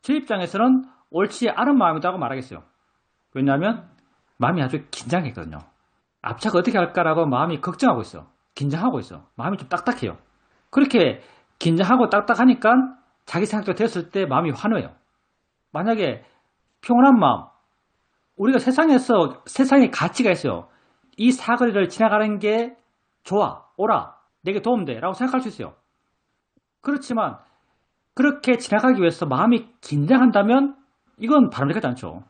제 입장에서는 옳지 않은 마음이라고 말하겠어요. 왜냐하면 마음이 아주 긴장했거든요. 앞차가 어떻게 할까라고 마음이 걱정하고 있어. 긴장하고 있어. 마음이 좀 딱딱해요. 그렇게 긴장하고 딱딱하니까 자기 생각도 됐을 때 마음이 환해요. 만약에 평온한 마음, 우리가 세상에 가치가 있어요. 이 사거리를 지나가는 게 좋아, 옳아, 내게 도움돼 라고 생각할 수 있어요. 그렇지만 그렇게 지나가기 위해서 마음이 긴장한다면 이건 바람직하지 않죠.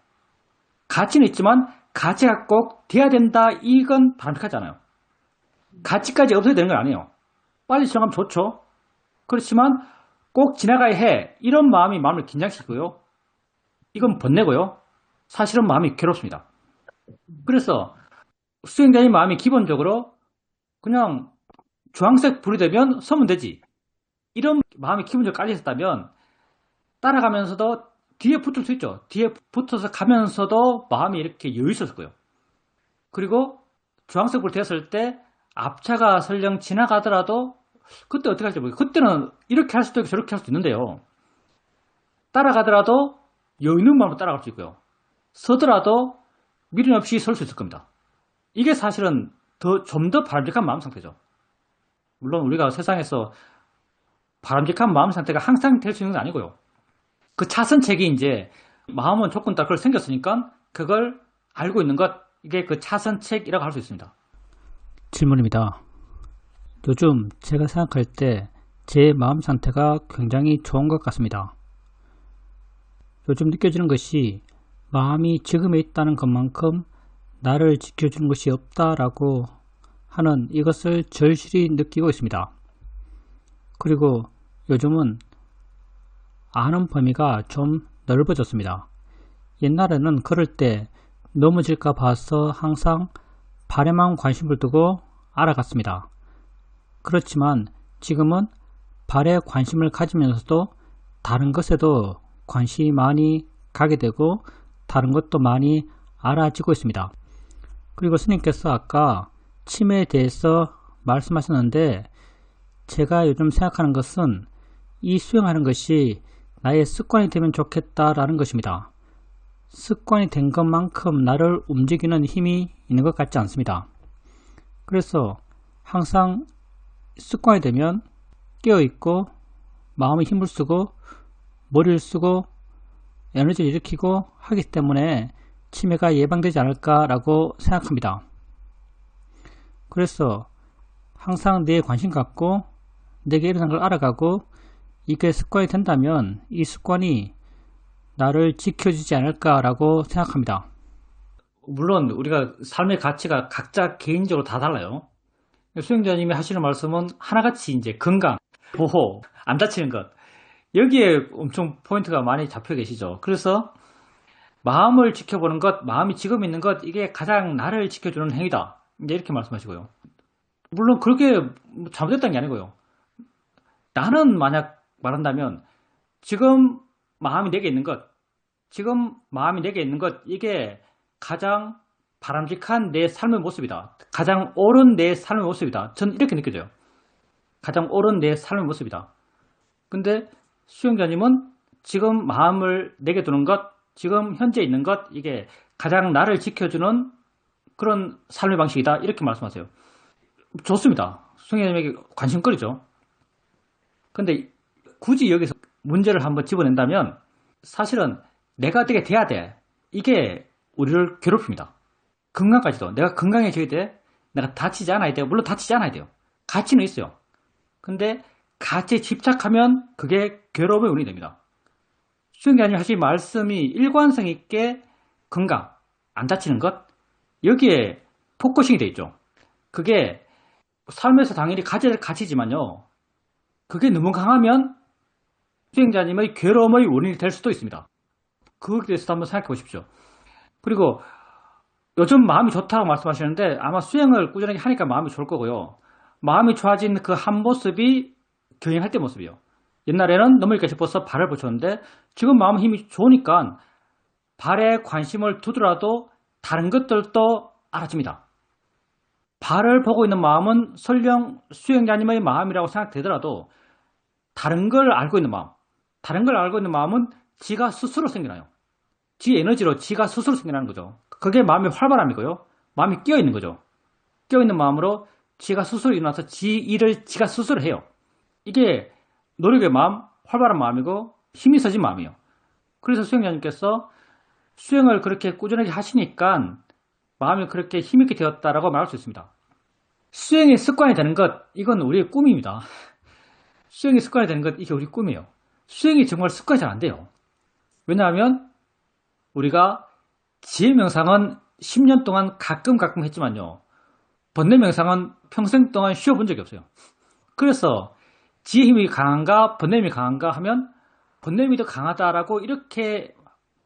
가치는 있지만 가치가 꼭 돼야 된다 이건 바람직하지 않아요. 가치까지 없어야 되는 건 아니에요. 빨리 지나가면 좋죠. 그렇지만 꼭 지나가야 해 이런 마음이 마음을 긴장시키고요. 이건 번뇌고요. 사실은 마음이 괴롭습니다. 그래서 수행자의 마음이 기본적으로 그냥 주황색 불이 되면 서면 되지 이런 마음이 기본적으로 깔려 있었다면 따라가면서도 뒤에 붙을 수 있죠. 뒤에 붙어서 가면서도 마음이 이렇게 여유 있었을 거예요. 그리고 주황색 불이 되었을 때 앞차가 설령 지나가더라도 그때 어떻게 할지 모르겠어요. 그때는 이렇게 할 수도 있고 저렇게 할 수도 있는데요. 따라가더라도 여유 있는 마음으로 따라갈 수 있고요. 서더라도 미련 없이 설 수 있을 겁니다. 이게 사실은 좀 더 바람직한 마음 상태죠. 물론 우리가 세상에서 바람직한 마음 상태가 항상 될 수 있는 건 아니고요. 그 차선책이 이제 마음은 조건 따라 그걸 생겼으니까 그걸 알고 있는 것, 이게 그 차선책이라고 할 수 있습니다. 질문입니다. 요즘 제가 생각할 때 제 마음 상태가 굉장히 좋은 것 같습니다. 요즘 느껴지는 것이 마음이 지금에 있다는 것만큼 나를 지켜주는 것이 없다라고 하는 이것을 절실히 느끼고 있습니다. 그리고 요즘은 아는 범위가 좀 넓어졌습니다. 옛날에는 걸을 때 넘어질까 봐서 항상 발에만 관심을 두고 알아갔습니다. 그렇지만 지금은 발에 관심을 가지면서도 다른 것에도 관심이 많이 가게 되고 다른 것도 많이 알아지고 있습니다. 그리고 스님께서 아까 치매에 대해서 말씀하셨는데 제가 요즘 생각하는 것은 이 수행하는 것이 나의 습관이 되면 좋겠다라는 것입니다. 습관이 된 것만큼 나를 움직이는 힘이 있는 것 같지 않습니다. 그래서 항상 습관이 되면 깨어있고 마음의 힘을 쓰고 머리를 쓰고 에너지를 일으키고 하기 때문에 치매가 예방되지 않을까라고 생각합니다. 그래서 항상 내에 관심 갖고 내게 일어난 걸 알아가고 이게 습관이 된다면 이 습관이 나를 지켜주지 않을까라고 생각합니다. 물론 우리가 삶의 가치가 각자 개인적으로 다 달라요. 수행자님이 하시는 말씀은 하나같이 이제 건강, 보호, 안 다치는 것 여기에 엄청 포인트가 많이 잡혀 계시죠. 그래서 마음을 지켜보는 것, 마음이 지금 있는 것 이게 가장 나를 지켜주는 행위다. 이제 이렇게 말씀하시고요. 물론 그렇게 잘못됐다는 게 아니고요. 나는 만약 말한다면 지금 마음이 내게 있는 것, 이게 가장 바람직한 내 삶의 모습이다. 가장 옳은 내 삶의 모습이다. 저는 이렇게 느껴져요. 가장 옳은 내 삶의 모습이다. 근데 수행자님은 지금 마음을 내게 두는 것, 지금 현재 있는 것, 이게 가장 나를 지켜주는 그런 삶의 방식이다. 이렇게 말씀하세요. 좋습니다. 수행자님에게 관심거리죠. 근데 굳이 여기서 문제를 한번 집어낸다면 사실은 내가 어떻게 돼야 돼. 이게 우리를 괴롭힙니다. 건강까지도. 내가 건강해져야 돼. 내가 다치지 않아야 돼요. 물론 다치지 않아야 돼요. 가치는 있어요. 근데 가치에 집착하면 그게 괴로움의 원인이 됩니다. 수행자님 하신 말씀이 일관성 있게 건강, 안 다치는 것 여기에 포커싱이 돼 있죠. 그게 삶에서 당연히 가져야 될 가치지만요. 그게 너무 강하면 수행자님의 괴로움의 원인이 될 수도 있습니다. 그거에 대해서도 한번 생각해 보십시오. 그리고 요즘 마음이 좋다고 말씀하시는데 아마 수행을 꾸준하게 하니까 마음이 좋을 거고요. 마음이 좋아진 그 한 모습이 경영할 때 모습이에요. 옛날에는 넘어질까 싶어서 발을 붙였는데 지금 마음 힘이 좋으니까 발에 관심을 두더라도 다른 것들도 알아집니다. 발을 보고 있는 마음은 설령 수행자님의 마음이라고 생각되더라도 다른 걸 알고 있는 마음, 다른 걸 알고 있는 마음은 지가 스스로 생겨나요. 지 에너지로 지가 스스로 생겨나는 거죠. 그게 마음의 활발함이고요. 마음이 끼어있는 거죠. 끼어있는 마음으로 지가 스스로 일어나서 지 일을 지가 스스로 해요. 이게 노력의 마음, 활발한 마음이고 힘이 서진 마음이에요. 그래서 수행자님께서 수행을 그렇게 꾸준하게 하시니까 마음이 그렇게 힘있게 되었다라고 말할 수 있습니다. 수행이 습관이 되는 것, 이건 우리의 꿈입니다. 수행이 습관이 되는 것, 이게 우리 꿈이에요. 수행이 정말 습관이 잘 안 돼요. 왜냐하면 우리가 지혜 명상은 10년 동안 가끔 했지만요. 번뇌 명상은 평생 동안 쉬어본 적이 없어요. 그래서 지혜 힘이 강한가 번뇌 힘이 강한가 하면 번뇌 힘이 더 강하다라고 이렇게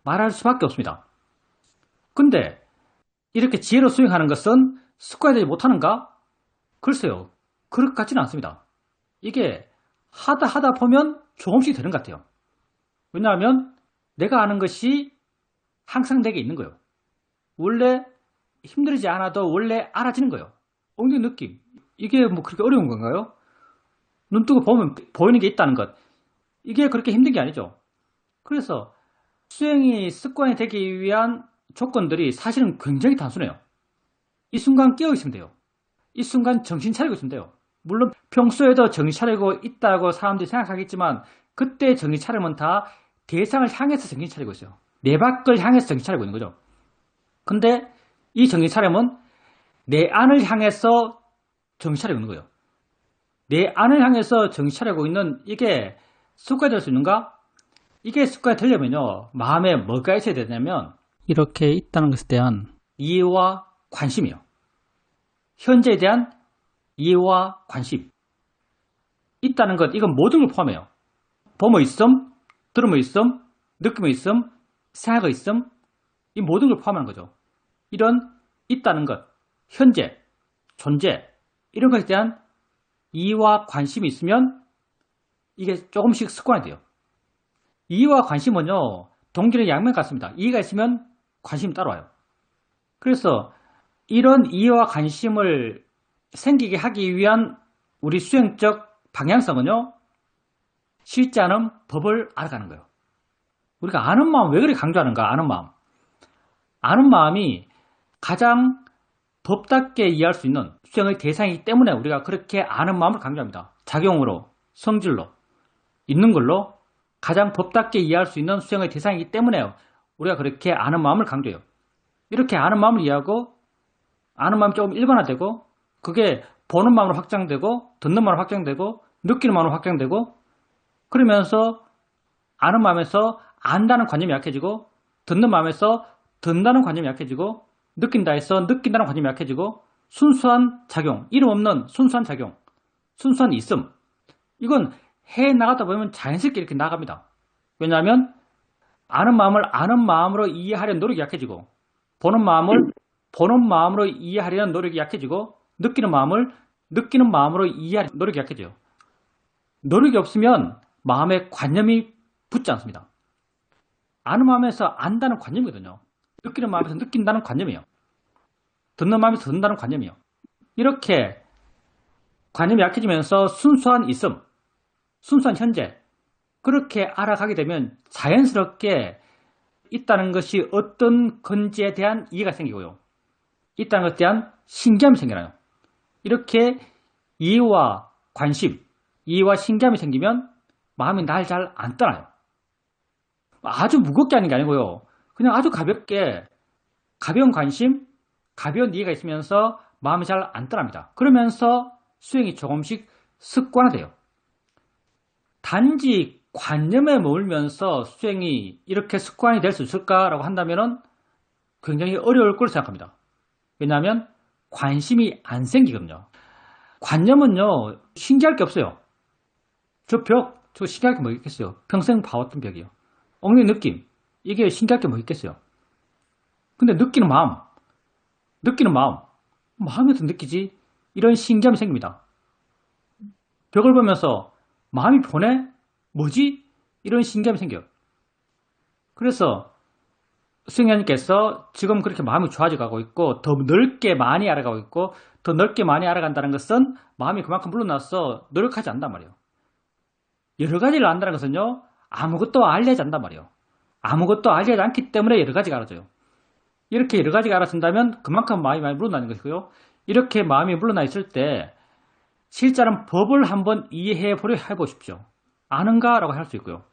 말할 수밖에 없습니다. 근데 이렇게 지혜로 수행하는 것은 습관이 되지 못하는가? 글쎄요. 그렇게 같지는 않습니다. 이게 하다 보면 조금씩 되는 것 같아요. 왜냐하면 내가 아는 것이 항상 내게 있는 거예요. 원래 힘들지 않아도 원래 알아지는 거예요. 엉덩이 느낌. 이게 뭐 그렇게 어려운 건가요? 눈 뜨고 보면 보이는 게 있다는 것. 이게 그렇게 힘든 게 아니죠. 그래서 수행이 습관이 되기 위한 조건들이 사실은 굉장히 단순해요. 이 순간 깨어 있으면 돼요. 이 순간 정신 차리고 있으면 돼요. 물론 평소에도 정신 차리고 있다고 사람들이 생각하겠지만 그때 정신 차리면 다 대상을 향해서 정신 차리고 있어요. 내 밖을 향해서 정신 차리고 있는 거죠. 근데 이 정신 차림은 내 안을 향해서 정신 차리고 있는 거예요. 내 안을 향해서 정신 차리고 있는 이게 습관이 될 수 있는가? 이게 습관이 되려면요. 마음에 뭐가 있어야 되냐면 이렇게 있다는 것에 대한 이해와 관심이요. 현재에 대한 이해와 관심. 있다는 것, 이건 모든 걸 포함해요. 보면 있음, 들으면 있음, 느끼면 있음, 생각이 있음, 이 모든 걸 포함하는 거죠. 이런 있다는 것, 현재, 존재, 이런 것에 대한 이해와 관심이 있으면 이게 조금씩 습관이 돼요. 이해와 관심은요, 동기는 양면 같습니다. 이해가 있으면 관심이 따라와요. 그래서 이런 이해와 관심을 생기게 하기 위한 우리 수행적 방향성은요, 쉽지 않은 법을 알아가는 거예요. 우리가 아는 마음, 왜 그렇게 강조하는가? 아는 마음. 아는 마음이 가장 법답게 이해할 수 있는 수행의 대상이기 때문에 우리가 그렇게 아는 마음을 강조합니다. 작용으로, 성질로, 있는 걸로 가장 법답게 이해할 수 있는 수행의 대상이기 때문에 우리가 그렇게 아는 마음을 강조해요. 이렇게 아는 마음을 이해하고 아는 마음이 조금 일반화되고 그게 보는 마음으로 확장되고 듣는 마음으로 확장되고 느끼는 마음으로 확장되고 그러면서 아는 마음에서 안다는 관념이 약해지고 듣는 마음에서 듣는다는 관념이 약해지고 느낀다 해서 느낀다는 관념이 약해지고 순수한 작용, 이름 없는 순수한 작용, 순수한 있음. 이건 해 나가다 보면 자연스럽게 이렇게 나갑니다. 왜냐하면 아는 마음을 아는 마음으로 이해하려는 노력이 약해지고 보는 마음을 보는 마음으로 이해하려는 노력이 약해지고 느끼는 마음을 느끼는 마음으로 이해하려는 노력이 약해져요. 노력이 없으면 마음에 관념이 붙지 않습니다. 아는 마음에서 안다는 관념이거든요. 느끼는 마음에서 느낀다는 관념이에요. 듣는 마음에서 듣는다는 관념이에요. 이렇게 관념이 약해지면서 순수한 있음, 순수한 현재, 그렇게 알아가게 되면 자연스럽게 있다는 것이 어떤 건지에 대한 이해가 생기고요. 있다는 것에 대한 신기함이 생겨나요. 이렇게 이해와 관심, 이해와 신기함이 생기면 마음이 날 잘 안 떠나요. 아주 무겁게 하는 게 아니고요. 그냥 아주 가볍게 가벼운 관심, 가벼운 이해가 있으면서 마음이 잘 안 떠납니다. 그러면서 수행이 조금씩 습관화돼요. 단지 관념에 머물면서 수행이 이렇게 습관이 될 수 있을까라고 한다면 굉장히 어려울 거로 생각합니다. 왜냐하면 관심이 안 생기거든요. 관념은요, 신기할 게 없어요. 저 벽, 저 신기할 게 뭐 있겠어요. 평생 봐왔던 벽이요. 엉덩이 느낌. 이게 신기할 게 뭐 있겠어요. 근데 느끼는 마음이 어떻게 느끼지? 이런 신기함이 생깁니다. 벽을 보면서 마음이 변해? 뭐지? 이런 신기함이 생겨요. 그래서 수행자님께서 지금 그렇게 마음이 좋아져 가고 있고 더 넓게 많이 알아가고 있고 더 넓게 많이 알아간다는 것은 마음이 그만큼 물러나서 노력하지 않는단 말이에요. 여러 가지를 안다는 것은요, 아무것도 알려지 않는단 말이에요. 아무것도 알려지 않기 때문에 여러 가지가 알아져요. 이렇게 여러 가지가 알아진다면 그만큼 마음이 많이 물러나는 것이고요. 이렇게 마음이 물러나 있을 때 실제로는 법을 한번 이해해 보려 해보십시오. 아는가? 라고 할 수 있고요.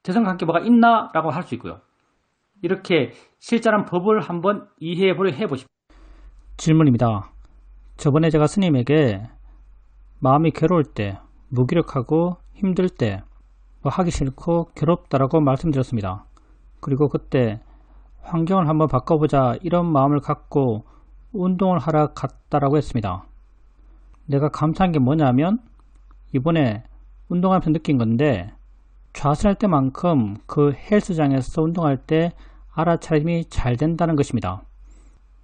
재성과 함께 뭐가 있나? 라고 할 수 있고요. 이렇게 실제로는 법을 한번 이해해 보려 해보십시오. 질문입니다. 저번에 제가 스님에게 마음이 괴로울 때, 무기력하고 힘들 때, 뭐 하기 싫고 괴롭다라고 말씀드렸습니다. 그리고 그때 환경을 한번 바꿔보자 이런 마음을 갖고 운동을 하러 갔다라고 했습니다. 내가 감사한 게 뭐냐면 이번에 운동하면서 느낀 건데 좌선할 때만큼 그 헬스장에서 운동할 때 알아차림이 잘 된다는 것입니다.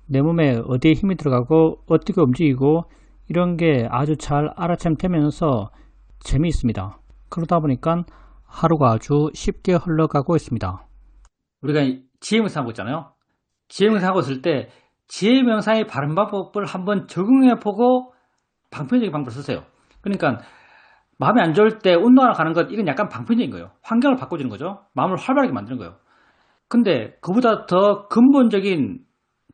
내 몸에 어디에 힘이 들어가고 어떻게 움직이고 이런 게 아주 잘 알아차림 되면서 재미있습니다. 그러다 보니까 하루가 아주 쉽게 흘러가고 있습니다. 우리가 지혜명상 하고 있잖아요. 지혜명상 하고 있을 때 지혜명상의 바른 방법을 한번 적용해 보고 방편적인 방법을 쓰세요. 그러니까 마음이 안 좋을 때 운동하러 가는 것 이건 약간 방편적인 거예요. 환경을 바꿔주는 거죠. 마음을 활발하게 만드는 거예요. 근데 그보다 더 근본적인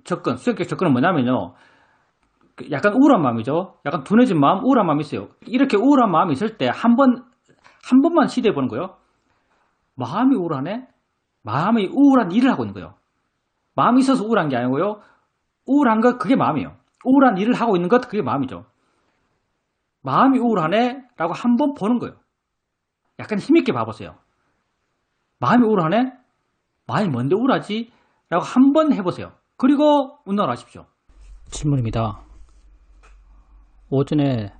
접근, 수행적 접근은 뭐냐면요. 약간 우울한 마음이죠. 약간 둔해진 마음, 우울한 마음이 있어요. 이렇게 우울한 마음이 있을 때 한 번만 시도해 보는 거예요. 마음이 우울하네? 마음이 우울한 일을 하고 있는 거예요. 마음이 있어서 우울한 게 아니고요. 우울한 것 그게 마음이에요. 우울한 일을 하고 있는 것 그게 마음이죠. 마음이 우울하네? 라고 한 번 보는 거예요. 약간 힘있게 봐보세요. 마음이 우울하네? 마음이 뭔데 우울하지? 라고 한 번 해보세요. 그리고 운동을 하십시오. 질문입니다. 오전에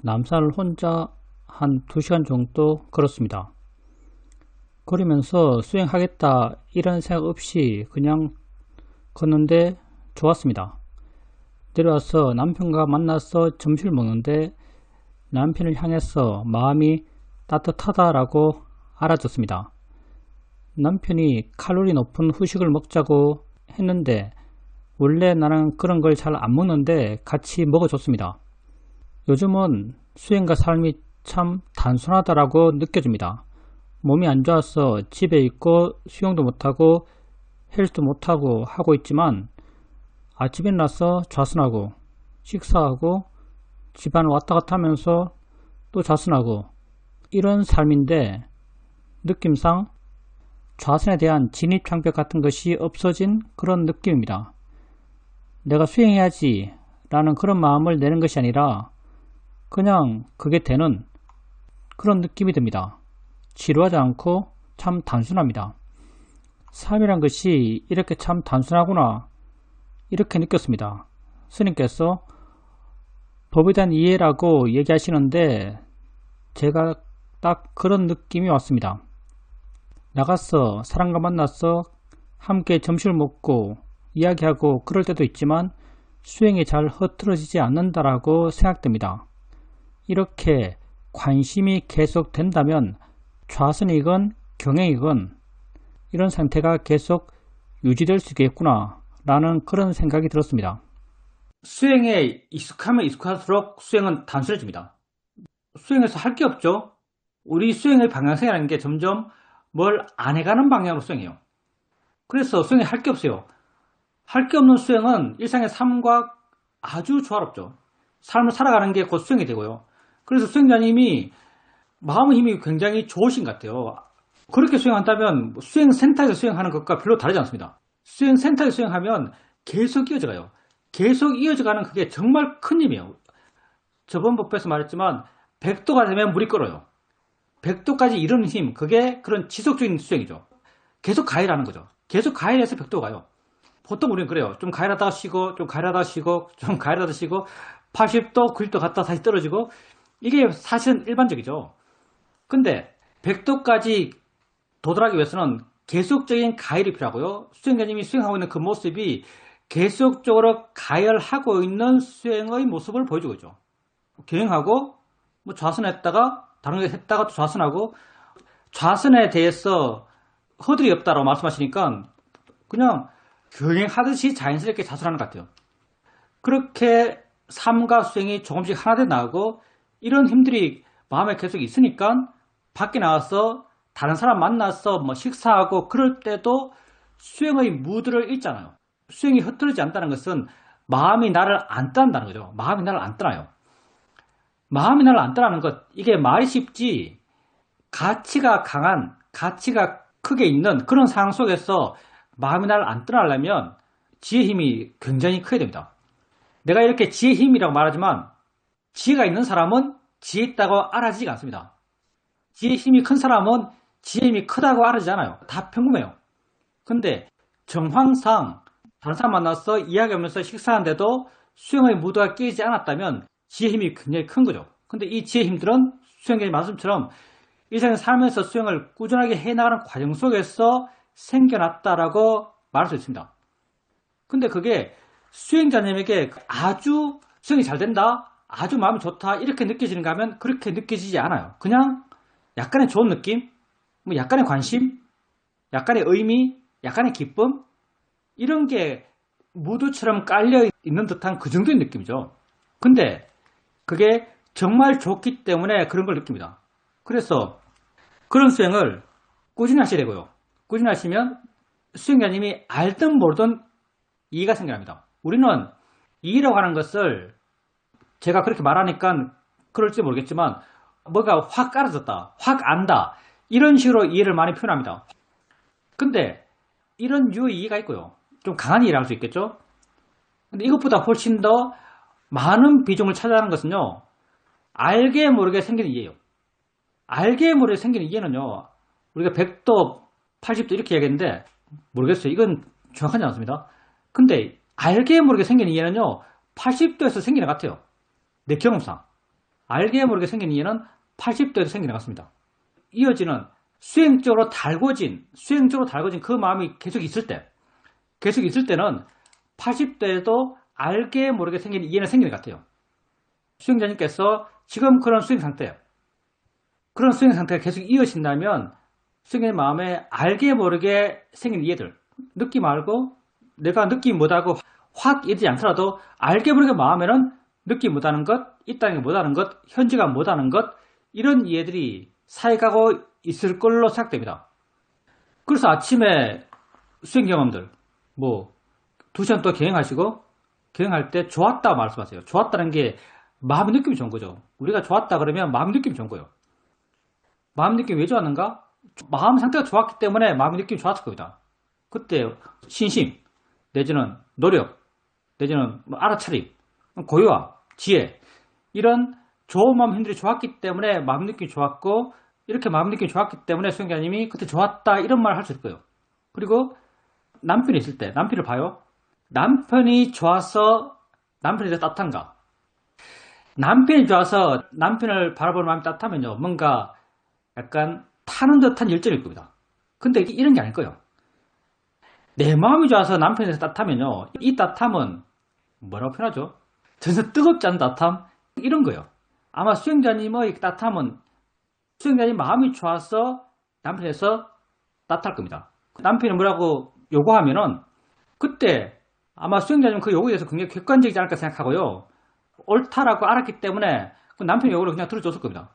남산을 혼자 한 2시간 정도 걸었습니다. 걸으면서 수행하겠다 이런 생각 없이 그냥 걷는데 좋았습니다. 내려와서 남편과 만나서 점심을 먹는데 남편을 향해서 마음이 따뜻하다라고 알아줬습니다. 남편이 칼로리 높은 후식을 먹자고 했는데 원래 나는 그런 걸 잘 안 먹는데 같이 먹어줬습니다. 요즘은 수행과 삶이 참 단순하다라고 느껴집니다. 몸이 안 좋아서 집에 있고 수영도 못하고 헬스도 못하고 하고 있지만 아침에 일어나서 좌선하고 식사하고 집안 왔다 갔다 하면서 또 좌선하고 이런 삶인데 느낌상 좌선에 대한 진입장벽 같은 것이 없어진 그런 느낌입니다. 내가 수행해야지 라는 그런 마음을 내는 것이 아니라 그냥 그게 되는 그런 느낌이 듭니다. 지루하지 않고 참 단순합니다. 삶이란 것이 이렇게 참 단순하구나 이렇게 느꼈습니다. 스님께서 법에 대한 이해라고 얘기하시는데 제가 딱 그런 느낌이 왔습니다. 나가서 사람과 만나서 함께 점심을 먹고 이야기하고 그럴 때도 있지만 수행이 잘 흐트러지지 않는다라고 생각됩니다. 이렇게 관심이 계속 된다면 좌선이건 경행이건 이런 상태가 계속 유지될 수 있겠구나 라는 그런 생각이 들었습니다. 수행에 익숙하면 익숙할수록 수행은 단순해집니다. 수행에서 할 게 없죠. 우리 수행의 방향성이라는 게 점점 뭘 안 해가는 방향으로 수행해요. 그래서 수행에 할 게 없어요. 할 게 없는 수행은 일상의 삶과 아주 조화롭죠. 삶을 살아가는 게 곧 수행이 되고요. 그래서 수행자님이 마음의 힘이 굉장히 좋으신 것 같아요. 그렇게 수행한다면 수행센터에서 수행하는 것과 별로 다르지 않습니다. 수행센터에서 수행하면 계속 이어져가요. 계속 이어져가는 그게 정말 큰 힘이에요. 저번 법에서 말했지만 100도가 되면 물이 끓어요. 100도까지 이르는 힘, 그게 그런 지속적인 수행이죠. 계속 가열하는 거죠. 계속 가열해서 100도 가요. 보통 우리는 그래요. 좀 가열하다가 쉬고, 좀 가열하다가 쉬고, 좀 가열하다가 쉬고, 80도, 90도 갔다 다시 떨어지고, 이게 사실은 일반적이죠. 근데 100도까지 도달하기 위해서는 계속적인 가열이 필요하고요. 수행자님이 수행하고 있는 그 모습이 계속적으로 가열하고 있는 수행의 모습을 보여주고 있죠. 경영하고 뭐 좌선했다가 다른 거 했다가 또 좌선하고, 좌선에 대해서 허들이 없다라고 말씀하시니까 그냥 경영하듯이 자연스럽게 좌선하는 것 같아요. 그렇게 삶과 수행이 조금씩 하나 돼 나가고, 이런 힘들이 마음에 계속 있으니까 밖에 나가서 다른 사람 만나서 뭐 식사하고 그럴 때도 수행의 무드를 잃잖아요. 수행이 흐트러지지 않다는 것은 마음이 나를 안 떠난다는 거죠. 마음이 나를 안 떠나요. 마음이 나를 안 떠나는 것, 이게 말이 쉽지, 가치가 강한, 가치가 크게 있는 그런 상황 속에서 마음이 나를 안 떠나려면 지혜 힘이 굉장히 크게 됩니다. 내가 이렇게 지혜 힘이라고 말하지만 지혜가 있는 사람은 지혜 있다고 알아지지가 않습니다. 지혜 힘이 큰 사람은 지혜 힘이 크다고 알아지지 않아요. 다 평범해요. 근데 정황상 다른 사람 만나서 이야기하면서 식사하는데도 수행의 무드가 깨지지 않았다면 지혜 힘이 굉장히 큰 거죠. 근데 이 지혜 힘들은 수행자의 말씀처럼 일상에 살면서 수행을 꾸준하게 해나가는 과정 속에서 생겨났다라고 말할 수 있습니다. 근데 그게 수행자님에게 아주 수행이 잘 된다, 아주 마음이 좋다 이렇게 느껴지는가 하면 그렇게 느껴지지 않아요. 그냥 약간의 좋은 느낌, 뭐 약간의 관심, 약간의 의미, 약간의 기쁨, 이런 게 무드처럼 깔려 있는 듯한 그 정도의 느낌이죠. 근데 그게 정말 좋기 때문에 그런 걸 느낍니다. 그래서 그런 수행을 꾸준히 하셔야 되고요. 꾸준히 하시면 수행자님이 알든 모르든 이해가 생겨납니다. 우리는 이해라고 하는 것을 제가 그렇게 말하니까 그럴지 모르겠지만 뭐가 확 깔아졌다, 확 안다, 이런 식으로 이해를 많이 표현합니다. 근데 이런 유의 이해가 있고요. 좀 강한 이해를 할 수 있겠죠? 근데 이것보다 훨씬 더 많은 비중을 차지하는 것은요, 알게 모르게 생기는 이해예요. 알게 모르게 생기는 이해는요, 우리가 100도, 80도 이렇게 얘기했는데, 모르겠어요. 이건 정확하지 않습니다. 근데 알게 모르게 생기는 이해는요, 80도에서 생기는 것 같아요. 내 경험상. 알게 모르게 생기는 이해는 80도에서 생기는 것 같습니다. 이어지는 수행적으로 달궈진 그 마음이 계속 있을 때는 80도에도 알게 모르게 생기는 이해는 생기는 것 같아요. 수행자님께서 지금 그런 수행 상태예요. 그런 수행 상태가 계속 이어진다면 수행자의 마음에 알게 모르게 생긴 이해들, 느낌 알고 내가 느낌 못하고 확 이르지 않더라도 알게 모르게 마음에는 느낌 못하는 것, 있다는 게 못하는 것, 현지가 못하는 것, 이런 이해들이 사익하고 있을 걸로 생각됩니다. 그래서 아침에 수행 경험들, 뭐 2시간 또 경영하시고 경영할 때 좋았다 말씀하세요. 좋았다는 게 마음의 느낌이 좋은 거죠. 우리가 좋았다 그러면 마음의 느낌이 좋은 거예요. 마음 느낌이 왜 좋았는가? 마음 상태가 좋았기 때문에 마음의 느낌이 좋았을 겁니다. 그때 신심, 내지는 노력, 내지는 알아차림, 고유와 지혜, 이런 좋은 마음 힘들이 좋았기 때문에 마음 느낌이 좋았고, 이렇게 마음 느낌이 좋았기 때문에 수행자님이 그때 좋았다 이런 말을 할 수 있을 거예요. 그리고 남편이 있을 때 남편을 봐요. 남편이 좋아서 남편에 대해서 따뜻한가? 남편이 좋아서 남편을 바라보는 마음이 따뜻하면요, 뭔가 약간 타는 듯한 열정일 겁니다. 근데 이런 게 아닐 거예요. 내 마음이 좋아서 남편에 대해서 따뜻하면요, 이 따뜻함은 뭐라고 표현하죠? 전혀 뜨겁지 않은 따뜻함? 이런 거예요. 아마 수행자님의 따뜻함은 수행자님 마음이 좋아서 남편에서 따뜻할 겁니다. 남편이 뭐라고 요구하면은 그때 아마 수행자님은 그 요구에 대해서 굉장히 객관적이지 않을까 생각하고요, 옳다라고 알았기 때문에 그 남편 요구를 그냥 들어줬을 겁니다.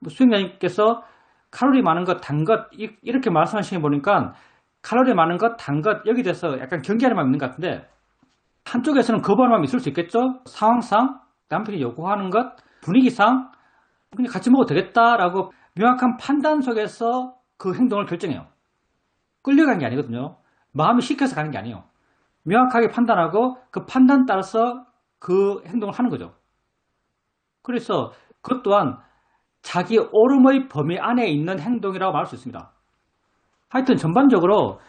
수행자님께서 칼로리 많은 것, 단 것, 이렇게 말씀하시는 거 보니까 칼로리 많은 것, 단 것, 여기 대해서 약간 경계하는 마음이 있는 것 같은데, 한쪽에서는 거부하는 마음이 있을 수 있겠죠? 상황상, 남편이 요구하는 것, 분위기상, 그냥 같이 먹어도 되겠다라고 명확한 판단 속에서 그 행동을 결정해요. 끌려가는 게 아니거든요. 마음이 시켜서 가는 게 아니에요. 명확하게 판단하고 그 판단 따라서 그 행동을 하는 거죠. 그래서 그것 또한 자기 옳음의 범위 안에 있는 행동이라고 말할 수 있습니다. 하여튼 전반적으로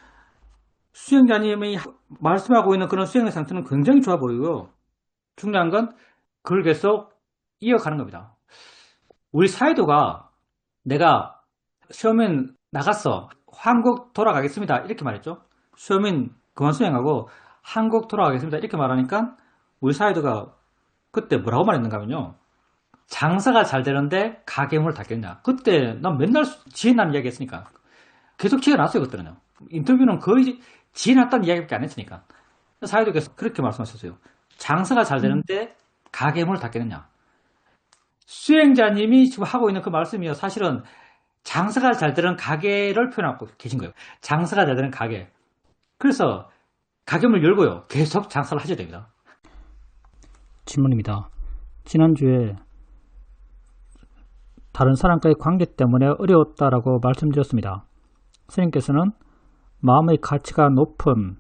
수행자님이 말씀하고 있는 그런 수행의 상태는 굉장히 좋아 보이고요. 중요한 건 그걸 계속 이어가는 겁니다. 우리 사회도가 내가 수험인 나갔어. 한국 돌아가겠습니다. 이렇게 말했죠. 수험인 그만 수행하고 한국 돌아가겠습니다. 이렇게 말하니까 우리 사이드가 그때 뭐라고 말했는가 하면요. 장사가 잘 되는데 가게 문을 닫겠냐. 그때 난 맨날 지혜남 이야기 했으니까. 계속 지혜 났어요, 그때는요. 인터뷰는 거의 지혜 났다는 이야기밖에 안 했으니까. 사이드께서 그렇게 말씀하셨어요. 장사가 잘 되는데 가게 문을 닫겠느냐. 수행자님이 지금 하고 있는 그 말씀이요. 사실은 장사가 잘 되는 가게를 표현하고 계신 거예요. 장사가 잘 되는 가게. 그래서 가게문을 열고요. 계속 장사를 하셔야 됩니다. 질문입니다. 지난주에 다른 사람과의 관계 때문에 어려웠다라고 말씀드렸습니다. 선생님께서는 마음의 가치가 높은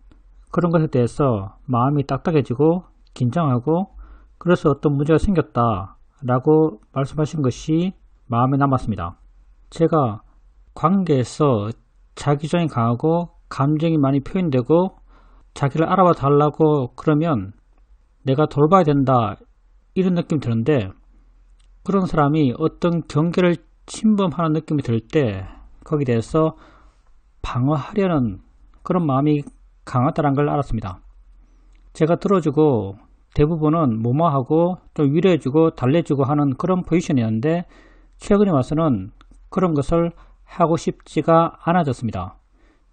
그런 것에 대해서 마음이 딱딱해지고 긴장하고 그래서 어떤 문제가 생겼다라고 말씀하신 것이 마음에 남았습니다. 제가 관계에서 자기주장이 강하고 감정이 많이 표현되고 자기를 알아봐 달라고 그러면 내가 돌봐야 된다 이런 느낌이 드는데 그런 사람이 어떤 경계를 침범하는 느낌이 들 때 거기에 대해서 방어하려는 그런 마음이 강하다는 걸 알았습니다. 제가 들어주고 대부분은 무마하고 좀 위로해주고 달래주고 하는 그런 포지션이었는데 최근에 와서는 그런 것을 하고 싶지가 않아졌습니다.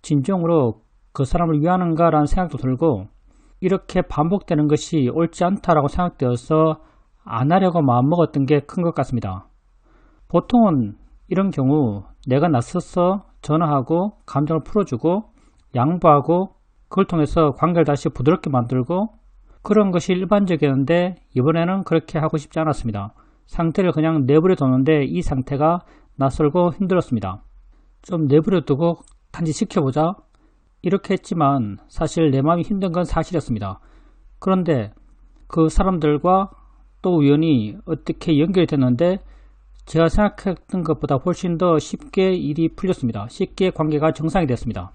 진정으로 그 사람을 위하는가 라는 생각도 들고 이렇게 반복되는 것이 옳지 않다라고 생각되어서 안 하려고 마음먹었던 게 큰 것 같습니다. 보통은 이런 경우 내가 나서서 전화하고 감정을 풀어주고 양보하고 그걸 통해서 관계를 다시 부드럽게 만들고 그런 것이 일반적이었는데 이번에는 그렇게 하고 싶지 않았습니다. 상태를 그냥 내버려 뒀는데 이 상태가 낯설고 힘들었습니다. 좀 내버려 두고 단지 지켜보자 이렇게 했지만 사실 내 마음이 힘든 건 사실이었습니다. 그런데 그 사람들과 또 우연히 어떻게 연결이 됐는데 제가 생각했던 것보다 훨씬 더 쉽게 일이 풀렸습니다. 쉽게 관계가 정상이 됐습니다.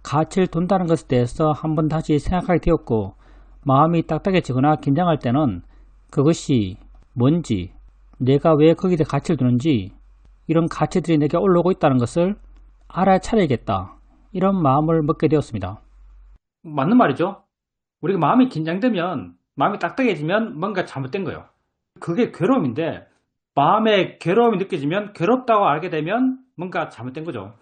가치를 둔다는 것에 대해서 한번 다시 생각하게 되었고 마음이 딱딱해지거나 긴장할 때는 그것이 뭔지 내가 왜 거기에 가치를 두는지 이런 가치들이 내게 올라오고 있다는 것을 알아차려야겠다 이런 마음을 먹게 되었습니다. 맞는 말이죠. 우리가 마음이 긴장되면 마음이 딱딱해지면 뭔가 잘못된 거예요. 그게 괴로움인데 마음에 괴로움이 느껴지면 괴롭다고 알게 되면 뭔가 잘못된 거죠.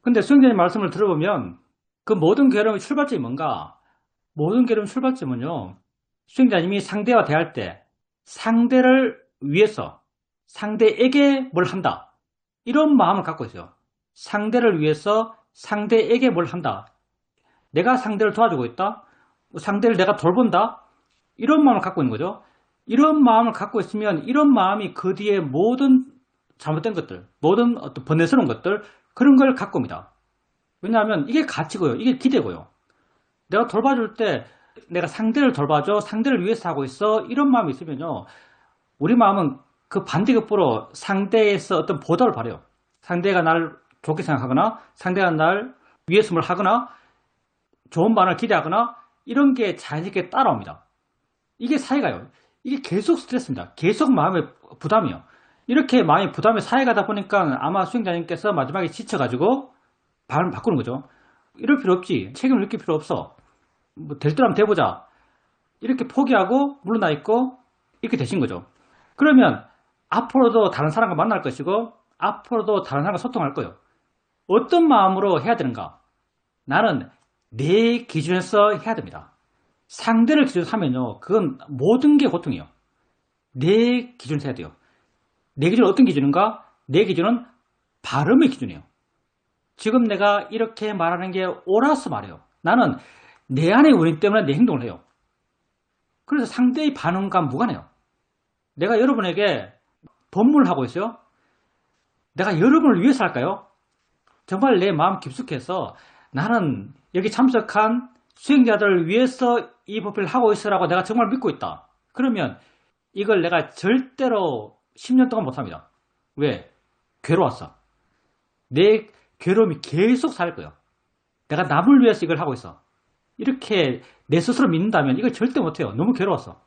근데 수행자님 말씀을 들어보면 그 모든 괴로움의 출발점이 뭔가? 모든 괴로움의 출발점은요. 수행자님이 상대와 대할 때 상대를 위해서 상대에게 뭘 한다. 이런 마음을 갖고 있어요. 상대를 위해서 상대에게 뭘 한다. 내가 상대를 도와주고 있다. 상대를 내가 돌본다. 이런 마음을 갖고 있는 거죠. 이런 마음을 갖고 있으면 이런 마음이 그 뒤에 모든 잘못된 것들, 모든 어떤 번뇌스러운 것들 그런 걸 갖고 옵니다. 왜냐하면 이게 가치고요. 이게 기대고요. 내가 돌봐줄 때 내가 상대를 돌봐줘. 상대를 위해서 하고 있어. 이런 마음이 있으면요. 우리 마음은 그 반대급부로 상대에서 어떤 보답을 바래요. 상대가 나를 좋게 생각하거나 상대가 날 위해서 뭘 하거나 좋은 반응을 기대하거나 이런 게 자연스럽게 따라옵니다. 이게 사회가요. 이게 계속 스트레스입니다. 계속 마음의 부담이요. 이렇게 마음의 부담이 쌓여가다 보니까 아마 수행자님께서 마지막에 지쳐가지고 발을 바꾸는 거죠. 이럴 필요 없지. 책임을 느낄 필요 없어. 뭐 될 듯 하면 돼보자. 이렇게 포기하고 물러나 있고 이렇게 되신 거죠. 그러면 앞으로도 다른 사람과 만날 것이고 앞으로도 다른 사람과 소통할 거예요. 어떤 마음으로 해야 되는가? 나는 내 기준에서 해야 됩니다. 상대를 기준으로 하면요. 그건 모든 게 고통이에요. 내 기준에서 해야 돼요. 내 기준은 어떤 기준인가? 내 기준은 발음의 기준이에요. 지금 내가 이렇게 말하는 게 옳아서 말해요. 나는 내 안의 원인 때문에 내 행동을 해요. 그래서 상대의 반응과 무관해요. 내가 여러분에게 법문을 하고 있어요. 내가 여러분을 위해서 할까요? 정말 내 마음 깊숙해서 나는 여기 참석한 수행자들을 위해서 이 법회를 하고 있으라고 내가 정말 믿고 있다. 그러면 이걸 내가 절대로 10년 동안 못합니다. 왜? 괴로웠어. 내 괴로움이 계속 살 거예요. 내가 남을 위해서 이걸 하고 있어. 이렇게 내 스스로 믿는다면 이걸 절대 못해요. 너무 괴로웠어.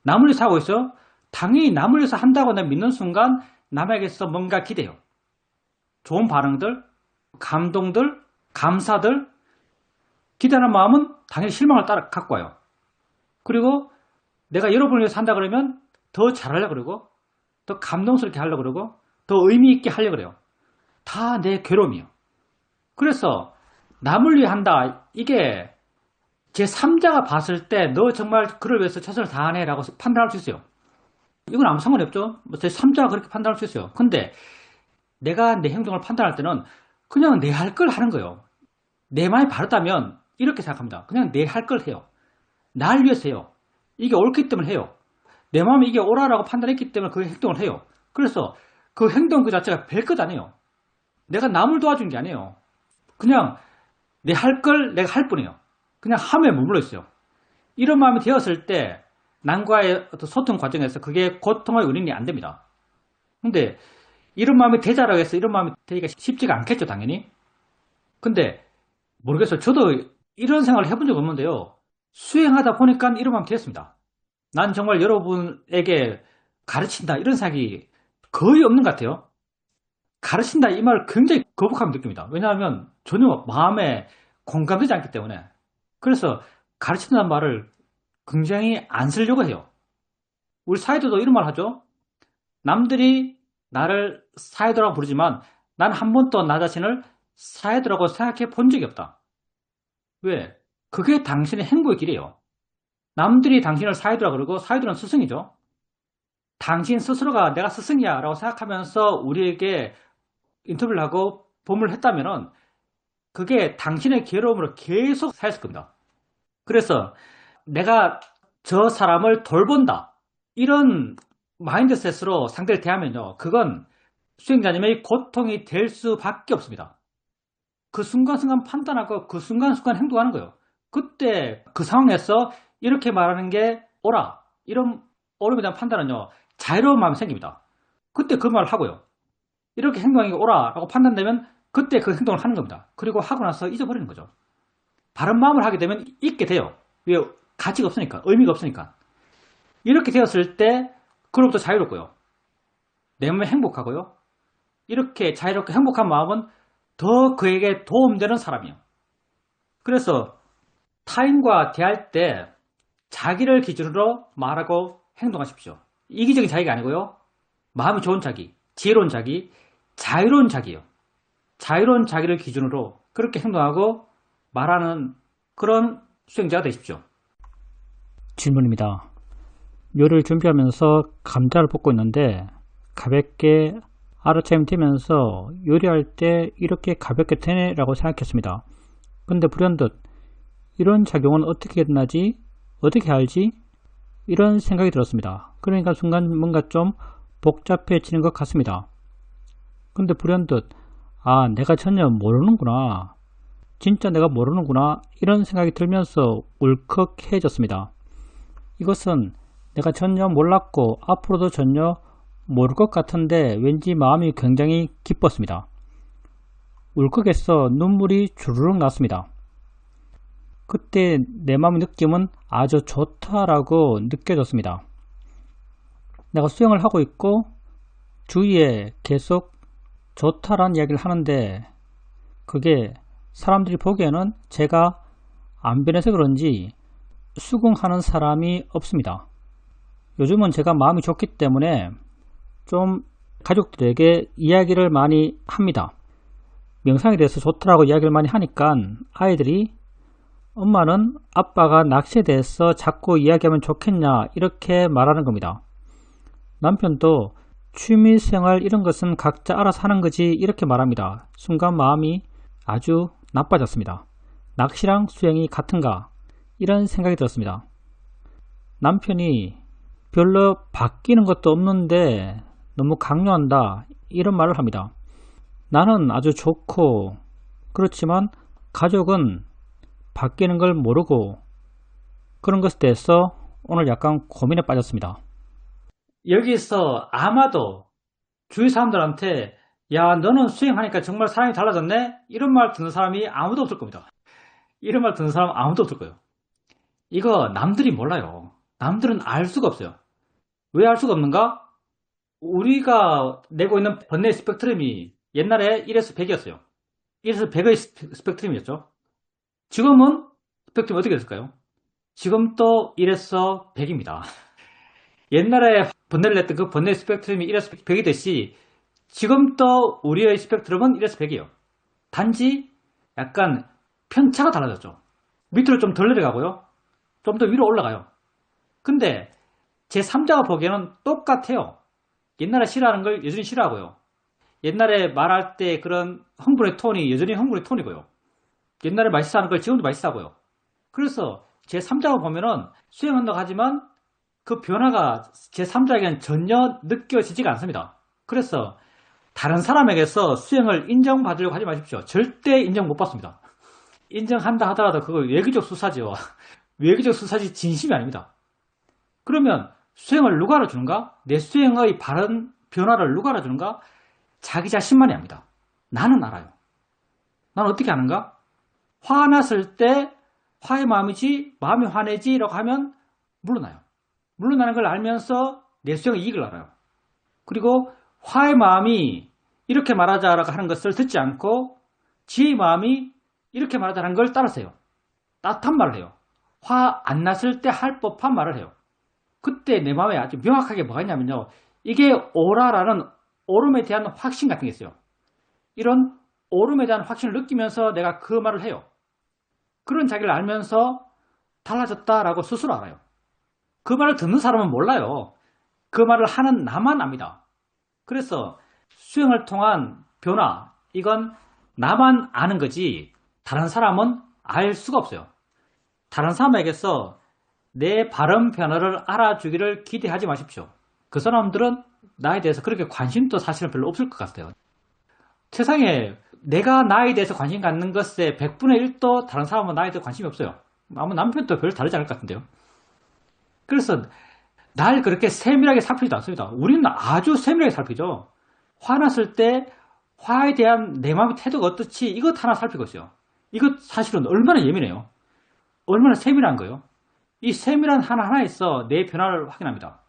남을 위해서 하고 있어요. 당연히 남을 위해서 한다고 내가 믿는 순간 남에게서 뭔가 기대요. 좋은 반응들, 감동들, 감사들, 기대하는 마음은 당연히 실망을 따라 갖고 와요. 그리고 내가 여러분을 위해서 한다 그러면 더 잘하려고 그러고, 더 감동스럽게 하려고 그러고, 더 의미 있게 하려고 그래요. 다 내 괴로움이에요. 그래서 남을 위해 한다. 이게 제 3자가 봤을 때 너 정말 그를 위해서 최선을 다하네 라고 판단할 수 있어요. 이건 아무 상관이 없죠. 제 3자가 그렇게 판단할 수 있어요. 근데 내가 내 행동을 판단할 때는 그냥 내 할 걸 하는 거예요. 내 마음이 바르다면 이렇게 생각합니다. 그냥 내 할 걸 해요. 날 위해서 해요. 이게 옳기 때문에 해요. 내 마음이 이게 옳아라고 판단했기 때문에 그 행동을 해요. 그래서 그 행동 그 자체가 별것 아니에요. 내가 남을 도와준 게 아니에요. 그냥 내 할 걸 내가 할 뿐이에요. 그냥 함에 머물러 있어요. 이런 마음이 되었을 때 남과의 어떤 소통 과정에서 그게 고통의 원인이 안 됩니다. 근데 이런 마음이 되자라고 해서 이런 마음이 되기가 쉽지가 않겠죠, 당연히. 근데 모르겠어요. 저도 이런 생각을 해본 적 없는데요. 수행하다 보니까 이런 마음이 되었습니다. 난 정말 여러분에게 가르친다 이런 생각이 거의 없는 것 같아요. 가르친다 이 말을 굉장히 거북하게 느낍니다. 왜냐하면 전혀 마음에 공감되지 않기 때문에. 그래서 가르친다는 말을 굉장히 안 쓰려고 해요. 우리 사이도도 이런 말 하죠. 남들이 나를 사이도라고 부르지만 난 한 번도 나 자신을 사이도라고 생각해 본 적이 없다. 왜? 그게 당신의 행복의 길이에요. 남들이 당신을 사이도라고 그러고 사이도는 스승이죠. 당신 스스로가 내가 스승이야 라고 생각하면서 우리에게 인터뷰를 하고 법문을 했다면 그게 당신의 괴로움으로 계속 쌓였을 겁니다. 그래서 내가 저 사람을 돌본다 이런 마인드셋으로 상대를 대하면요, 그건 수행자님의 고통이 될 수밖에 없습니다. 그 순간순간 판단하고 그 순간순간 행동하는 거예요. 그때 그 상황에서 이렇게 말하는 게 옳아, 이런 옳음에 대한 판단은요, 자유로운 마음이 생깁니다. 그때 그 말을 하고요, 이렇게 행동하는 게 옳아 라고 판단되면 그때 그 행동을 하는 겁니다. 그리고 하고 나서 잊어버리는 거죠. 바른 마음을 하게 되면 잊게 돼요. 왜? 가치가 없으니까, 의미가 없으니까. 이렇게 되었을 때 그로부터 자유롭고요, 내 몸에 행복하고요, 이렇게 자유롭고 행복한 마음은 더 그에게 도움되는 사람이에요. 그래서 타인과 대할 때 자기를 기준으로 말하고 행동하십시오. 이기적인 자기가 아니고요, 마음이 좋은 자기, 지혜로운 자기, 자유로운 자기예요. 자유로운 자기를 기준으로 그렇게 행동하고 말하는 그런 수행자가 되십시오. 질문입니다. 요리를 준비하면서 감자를 볶고 있는데 가볍게 알아차림 되면서 요리할 때 이렇게 가볍게 되네 라고 생각했습니다. 근데 불현듯 이런 작용은 어떻게 끝나지? 어떻게 알지? 이런 생각이 들었습니다. 그러니까 순간 뭔가 좀 복잡해지는 것 같습니다. 근데 불현듯 아, 내가 전혀 모르는구나, 진짜 내가 모르는구나, 이런 생각이 들면서 울컥해졌습니다. 이것은 내가 전혀 몰랐고 앞으로도 전혀 모를 것 같은데 왠지 마음이 굉장히 기뻤습니다. 울컥해서 눈물이 주르륵 났습니다. 그때 내 마음의 느낌은 아주 좋다라고 느껴졌습니다. 내가 수영을 하고 있고 주위에 계속 좋다라는 이야기를 하는데 그게 사람들이 보기에는 제가 안 변해서 그런지 수긍하는 사람이 없습니다. 요즘은 제가 마음이 좋기 때문에 좀 가족들에게 이야기를 많이 합니다. 명상에 대해서 좋더라고 이야기를 많이 하니까 아이들이 엄마는 아빠가 낚시에 대해서 자꾸 이야기하면 좋겠냐 이렇게 말하는 겁니다. 남편도 취미생활 이런 것은 각자 알아서 하는 거지 이렇게 말합니다. 순간 마음이 아주 나빠졌습니다. 낚시랑 수영이 같은가 이런 생각이 들었습니다. 남편이 별로 바뀌는 것도 없는데 너무 강요한다 이런 말을 합니다. 나는 아주 좋고 그렇지만 가족은 바뀌는 걸 모르고 그런 것에 대해서 오늘 약간 고민에 빠졌습니다. 여기서 아마도 주위 사람들한테 야, 너는 수행하니까 정말 사람이 달라졌네? 이런 말 듣는 사람이 아무도 없을 겁니다. 이런 말 듣는 사람 아무도 없을 거예요. 이거 남들이 몰라요. 남들은 알 수가 없어요. 왜 알 수가 없는가? 우리가 내고 있는 번뇌 스펙트럼이 옛날에 1에서 100이었어요. 1에서 100의 스펙트럼이었죠. 지금은 스펙트럼이 어떻게 됐을까요? 지금 또 1에서 100입니다. 옛날에 번뇌를 냈던 그 번뇌 스펙트럼이 1에서 100이 됐시, 지금 또 우리의 스펙트럼은 1에서 100이에요. 단지 약간 편차가 달라졌죠. 밑으로 좀 덜 내려가고요. 좀 더 위로 올라가요. 근데 제 3자가 보기에는 똑같아요. 옛날에 싫어하는 걸 여전히 싫어하고요. 옛날에 말할 때 그런 흥분의 톤이 여전히 흥분의 톤이고요. 옛날에 맛있어하는 걸 지금도 맛있어하고요. 그래서 제 3자가 보면은 수행한다고 하지만 그 변화가 제 3자에게는 전혀 느껴지지가 않습니다. 그래서 다른 사람에게서 수행을 인정받으려고 하지 마십시오. 절대 인정 못 받습니다. 인정한다 하더라도 그거 외교적 수사지요. 외교적 수사지 진심이 아닙니다. 그러면 수행을 누가 알아주는가? 내 수행의 바른 변화를 누가 알아주는가? 자기 자신만이 압니다. 나는 알아요. 나는 어떻게 아는가? 화났을 때 화의 마음이지 마음이 화내지 라고 하면 물러나요. 물러나는 걸 알면서 내 수행의 이익을 알아요. 그리고 화의 마음이 이렇게 말하자라고 하는 것을 듣지 않고 지혜의 마음이 이렇게 말하자는 걸 따라서요. 따뜻한 말을 해요. 화 안 났을 때 할 법한 말을 해요. 그때 내 마음에 아주 명확하게 뭐가 있냐면요. 이게 오라라는 오름에 대한 확신 같은 게 있어요. 이런 오름에 대한 확신을 느끼면서 내가 그 말을 해요. 그런 자기를 알면서 달라졌다라고 스스로 알아요. 그 말을 듣는 사람은 몰라요. 그 말을 하는 나만 압니다. 그래서 수행을 통한 변화, 이건 나만 아는 거지 다른 사람은 알 수가 없어요. 다른 사람에게서 내 바른 변화를 알아주기를 기대하지 마십시오. 그 사람들은 나에 대해서 그렇게 관심도 사실은 별로 없을 것 같아요. 세상에 내가 나에 대해서 관심 갖는 것에 100분의 1도 다른 사람은 나에 대해서 관심이 없어요. 아마 남편도 별로 다르지 않을 것 같은데요. 그래서 날 그렇게 세밀하게 살피지도 않습니다. 우리는 아주 세밀하게 살피죠. 화났을 때 화에 대한 내 마음의 태도가 어떻지 이것 하나 살피고 있어요. 이것 사실은 얼마나 예민해요. 얼마나 세밀한 거예요. 이 세밀한 하나하나에서 내 변화를 확인합니다.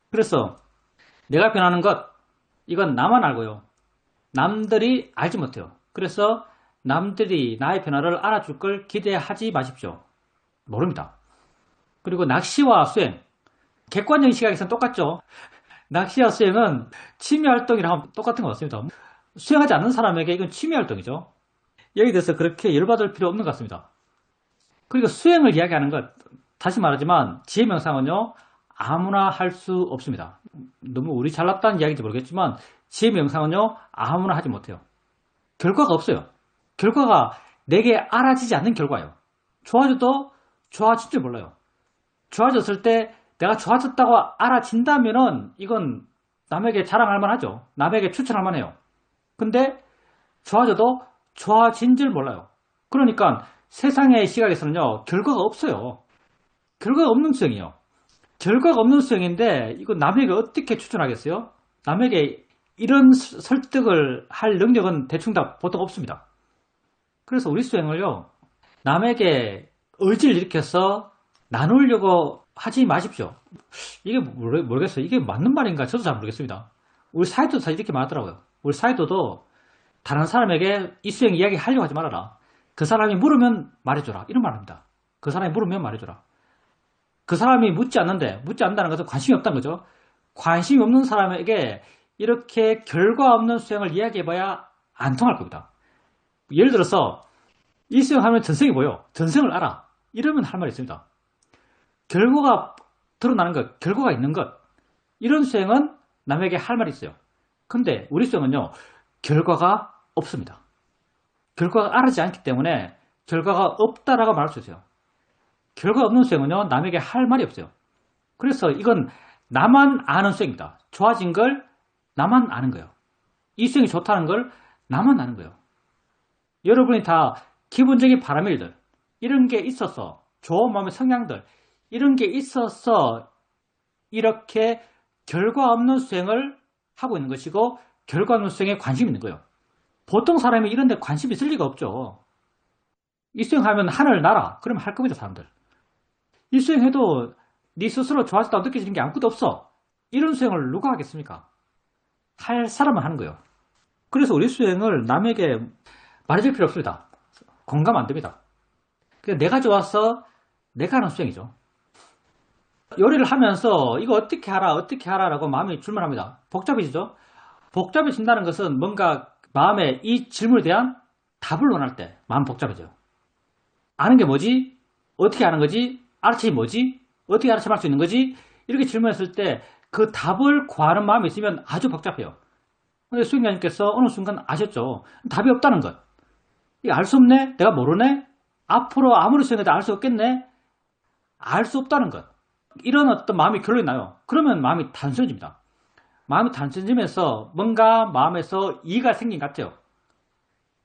그래서 내가 변하는 것, 이건 나만 알고요. 남들이 알지 못해요. 그래서 남들이 나의 변화를 알아줄 걸 기대하지 마십시오. 모릅니다. 그리고 낚시와 수행, 객관적인 시각에서는 똑같죠. 낚시와 수행은 취미활동이랑 똑같은 것 같습니다. 수행하지 않는 사람에게 이건 취미활동이죠. 여기 대해서 그렇게 열받을 필요 없는 것 같습니다. 그리고 수행을 이야기하는 것, 다시 말하지만 지혜명상은요 아무나 할 수 없습니다. 너무 우리 잘났다는 이야기인지 모르겠지만 지혜명상은요 아무나 하지 못해요. 결과가 없어요. 결과가 내게 알아지지 않는 결과예요. 좋아져도 좋아질 줄 몰라요. 좋아졌을 때 내가 좋아졌다고 알아진다면은 이건 남에게 자랑할 만하죠. 남에게 추천할 만해요. 근데 좋아져도 좋아진 줄 몰라요. 그러니까 세상의 시각에서는요 결과가 없어요. 결과가 없는 수행이에요. 결과가 없는 수행인데 이거 남에게 어떻게 추천하겠어요? 남에게 이런 설득을 할 능력은 대충 다 보통 없습니다. 그래서 우리 수행을요 남에게 의지를 일으켜서 나누려고 하지 마십시오. 이게 모르겠어요. 이게 맞는 말인가 저도 잘 모르겠습니다. 우리 사이도 사실 이렇게 말하더라고요. 우리 사이도도 다른 사람에게 이 수행 이야기 하려고 하지 말아라. 그 사람이 물으면 말해줘라. 이런 말 합니다. 그 사람이 물으면 말해줘라. 그 사람이 묻지 않는다는 것은 관심이 없다는 거죠. 관심이 없는 사람에게 이렇게 결과 없는 수행을 이야기해봐야 안 통할 겁니다. 예를 들어서 이 수행하면 전생이 보여. 전생을 알아. 이러면 할 말이 있습니다. 결과가 드러나는 것, 결과가 있는 것, 이런 수행은 남에게 할 말이 있어요. 근데 우리 수행은요 결과가 없습니다. 결과가 알아지지 않기 때문에 결과가 없다라고 말할 수 있어요. 결과 없는 수행은요 남에게 할 말이 없어요. 그래서 이건 나만 아는 수행입니다. 좋아진 걸 나만 아는 거예요. 이 수행이 좋다는 걸 나만 아는 거예요. 여러분이 다 기본적인 바라밀들 이런 게 있어서 좋은 마음의 성향들 이런 게 있어서 이렇게 결과 없는 수행을 하고 있는 것이고 결과 없는 수행에 관심이 있는 거예요. 보통 사람이 이런 데 관심이 있을 리가 없죠. 이 수행하면 하늘 날아. 그러면 할 겁니다, 사람들. 이 수행해도 네 스스로 좋아졌다고 느껴지는 게 아무것도 없어. 이런 수행을 누가 하겠습니까? 할 사람은 하는 거예요. 그래서 우리 수행을 남에게 말해줄 필요 없습니다. 공감 안 됩니다. 그냥 내가 좋아서 내가 하는 수행이죠. 요리를 하면서 이거 어떻게 하라 어떻게 하라라고 마음이 줄만합니다. 복잡해지죠. 복잡해진다는 것은 뭔가 마음에 이 질문에 대한 답을 원할 때 마음 복잡해져요. 아는 게 뭐지? 어떻게 하는 거지? 알아채기 뭐지? 어떻게 알아채할 수 있는 거지? 이렇게 질문했을 때 그 답을 구하는 마음이 있으면 아주 복잡해요. 근데 수행자님께서 어느 순간 아셨죠? 답이 없다는 것. 이거 알 수 없네? 내가 모르네? 앞으로 아무리 수행해도 알 수 없겠네? 알 수 없다는 것. 이런 어떤 마음이 결론이 나요. 그러면 마음이 단순해집니다. 마음이 단순해지면서 뭔가 마음에서 이의가 생긴 것 같아요.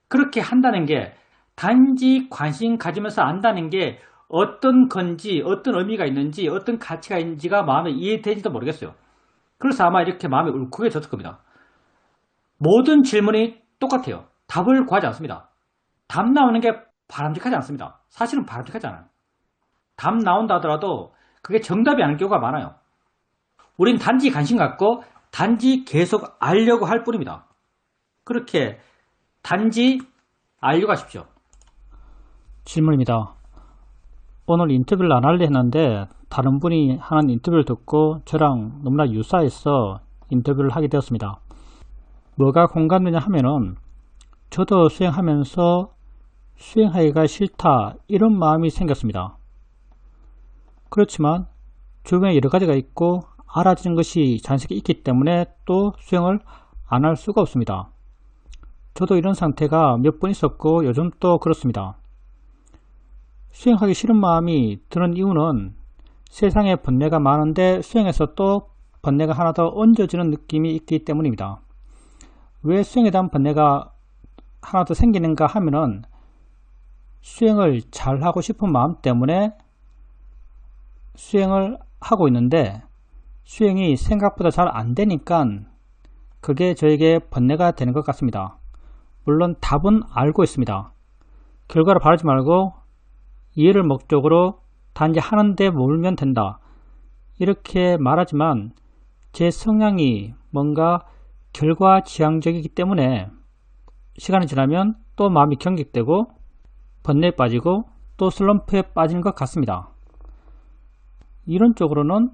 그렇게 한다는 게 단지 관심 가지면서 안다는 게 어떤 건지 어떤 의미가 있는지 어떤 가치가 있는지가 마음에 이해되지도 모르겠어요. 그래서 아마 이렇게 마음이 울컥해졌을 겁니다. 모든 질문이 똑같아요. 답을 구하지 않습니다. 답 나오는 게 바람직하지 않습니다. 사실은 바람직하지 않아요. 답 나온다 하더라도 그게 정답이 아닌 경우가 많아요. 우린 단지 관심 갖고 단지 계속 알려고 할 뿐입니다. 그렇게 단지 알려고 하십시오. 질문입니다. 오늘 인터뷰를 안 할래 했는데 다른 분이 하는 인터뷰를 듣고 저랑 너무나 유사해서 인터뷰를 하게 되었습니다. 뭐가 공감되냐 하면은 저도 수행하면서 수행하기가 싫다 이런 마음이 생겼습니다. 그렇지만 주변에 여러 가지가 있고 알아지는 것이 자연스럽게 있기 때문에 또 수행을 안 할 수가 없습니다. 저도 이런 상태가 몇 번 있었고 요즘 또 그렇습니다. 수행하기 싫은 마음이 드는 이유는 세상에 번뇌가 많은데 수행에서 또 번뇌가 하나 더 얹어지는 느낌이 있기 때문입니다. 왜 수행에 대한 번뇌가 하나 더 생기는가 하면은 수행을 잘하고 싶은 마음 때문에 수행을 하고 있는데 수행이 생각보다 잘 안되니까 그게 저에게 번뇌가 되는 것 같습니다. 물론 답은 알고 있습니다. 결과를 바라지 말고 이해를 목적으로 단지 하는데 몰면 된다. 이렇게 말하지만 제 성향이 뭔가 결과 지향적이기 때문에 시간이 지나면 또 마음이 경직되고 번뇌에 빠지고 또 슬럼프에 빠지는 것 같습니다. 이론적으로는